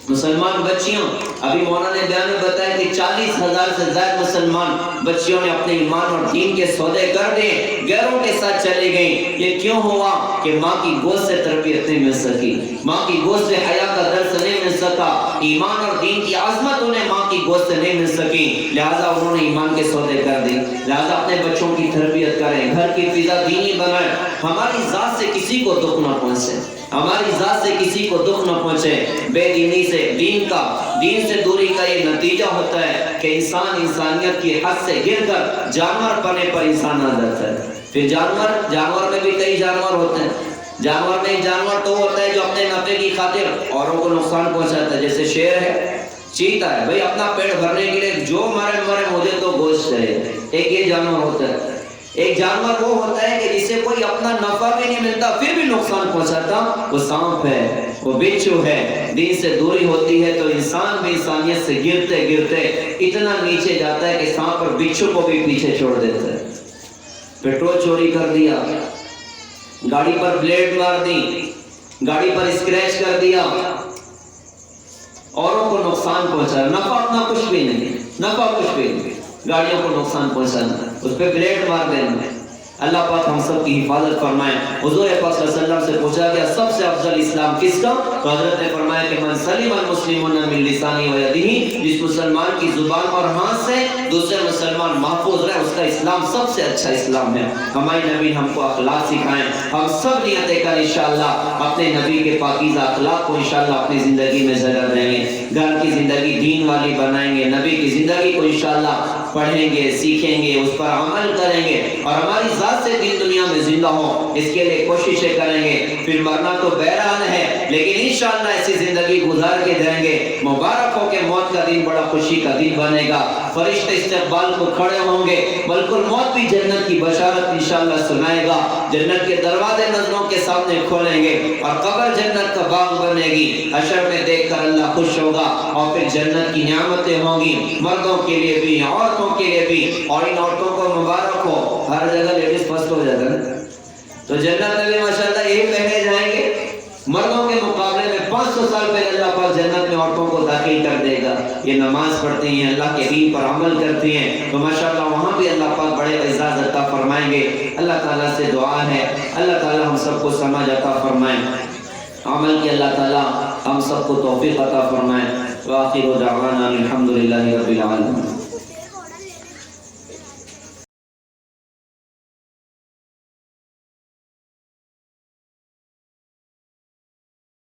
مسلمان بچیاں، ابھی مولانا نے بیان میں بتایا کہ 40,000 سے زائد مسلمان بچیوں نے اپنے ایمان اور دین کے سودے کر دیے، غیروں کے ساتھ چلی گئیں. یہ کیوں ہوا؟ کہ ماں کی گود سے تربیت نہیں مل سکی، ماں کی گود سے حیا کا درس نہیں مل سکا، ایمان اور دین کی عظمت انہیں ماں کی گود سے نہیں مل سکی، لہذا انہوں نے ایمان کے سودے کر دی. لہذا اپنے بچوں کی تربیت کریں، گھر کی فضا دینی بنائیں، ہماری ذات سے کسی کو دکھ نہ پہنچے، ہماری ذات سے کسی کو دکھ نہ پہنچے. بے دینی سے دین سے دوری کا یہ نتیجہ ہوتا ہے کہ انسان انسانیت کی حد سے گر کر جانور پنے پر انسان آ جاتا ہے. پھر جانور میں بھی کئی جانور ہوتے ہیں. جانور میں جانور تو ہوتا ہے جو اپنے نفع کی خاطر اوروں کو نقصان پہنچاتا ہے، جیسے شیر ہے، چیتا ہے، بھئی اپنا پیٹ بھرنے کے لیے جو مرے مجھے تو گوشت چاہیے. ایک یہ جانور ہوتا ہے. ایک جانور وہ ہوتا ہے کہ جسے کوئی اپنا نفع بھی نہیں ملتا پھر بھی نقصان پہنچاتا، وہ سانپ ہے، وہ بچھو ہے. دین سے دوری ہوتی ہے تو انسان بھی انسانیت سے گرتے گرتے اتنا نیچے جاتا ہے کہ سانپ اور بچھو کو بھی پیچھے چھوڑ دیتا ہے. پیٹرول چوری کر دیا، گاڑی پر بلیڈ مار دی، گاڑی پر اسکریچ کر دیا، اوروں کو نقصان پہنچا، نفع اپنا کچھ بھی نہیں، نفع کچھ بھی نہیں، گاڑیوں کو نقصان پہنچانا، اس پہ بلیڈ مار دینا. اللہ پاک ہم سب کی حفاظت فرمائے. حضور پاک صلی اللہ علیہ وسلم سے پوچھا گیا سب سے افضل اسلام کس کا؟ تو حضرت نے فرمایا کہ من سلم المسلمون من لسانہ و یدہ، جس مسلمان کی زبان اور ہاتھ سے دوسرے مسلمان محفوظ رہے، اس کا اسلام سب سے اچھا اسلام ہے. ہمارے نبی ہم کو اخلاق سکھائیں. ہم سب نیتیں کر انشاءاللہ اپنے نبی کے پاکیزہ اخلاق کو انشاءاللہ اپنی زندگی میں ضرور دیں گے. گھر کی زندگی دین والی بنائیں گے، نبی کی زندگی کو انشاءاللہ پڑھیں گے، سیکھیں گے، اس پر عمل کریں گے، اور ہماری ذات سے دین دنیا میں زندہ ہو اس کے لیے کوششیں کریں گے. پھر مرنا تو بہرحال ہے، لیکن انشاءاللہ ایسی زندگی گزار کے جائیں گے. مبارک ہو کہ موت کا دن بڑا خوشی کا دن بنے گا. فرشتے استقبال کو کھڑے ہوں گے، بالکل موت بھی جنت کی بشارت انشاءاللہ سنائے گا. جنت کے دروازے نظروں کے سامنے کھولیں گے اور قبر جنت کا باغ بنے گی. حشر میں دیکھ کر اللہ خوش ہوگا اور پھر جنت کی نعمتیں ہوں گی، مردوں کے لیے بھی، عورتوں کے لیے بھی. اور ان عورتوں کو مبارک ہو، ہر جگہ لیڈیز فرسٹ ہو جاتا ہے تو جنت میں بھی ماشاءاللہ یہی پہنے جائیں گے. مردوں کے مقابلے میں 500 سال پہلے اللہ پاک جنت میں عورتوں کو داخل کر دے گا. یہ نماز پڑھتی ہیں، اللہ کے دین پر عمل کرتی ہیں، تو ماشاءاللہ وہاں بھی اللہ پاک بڑے اعزاز عطا فرمائیں گے. اللہ تعالیٰ سے دعا ہے اللہ تعالیٰ ہم سب کو سمجھ عطا فرمائیں، عمل کی اللہ تعالیٰ ہم سب کو توفیق عطا فرمائیں. وآخر دعوانا الحمدللہ رب العالمین.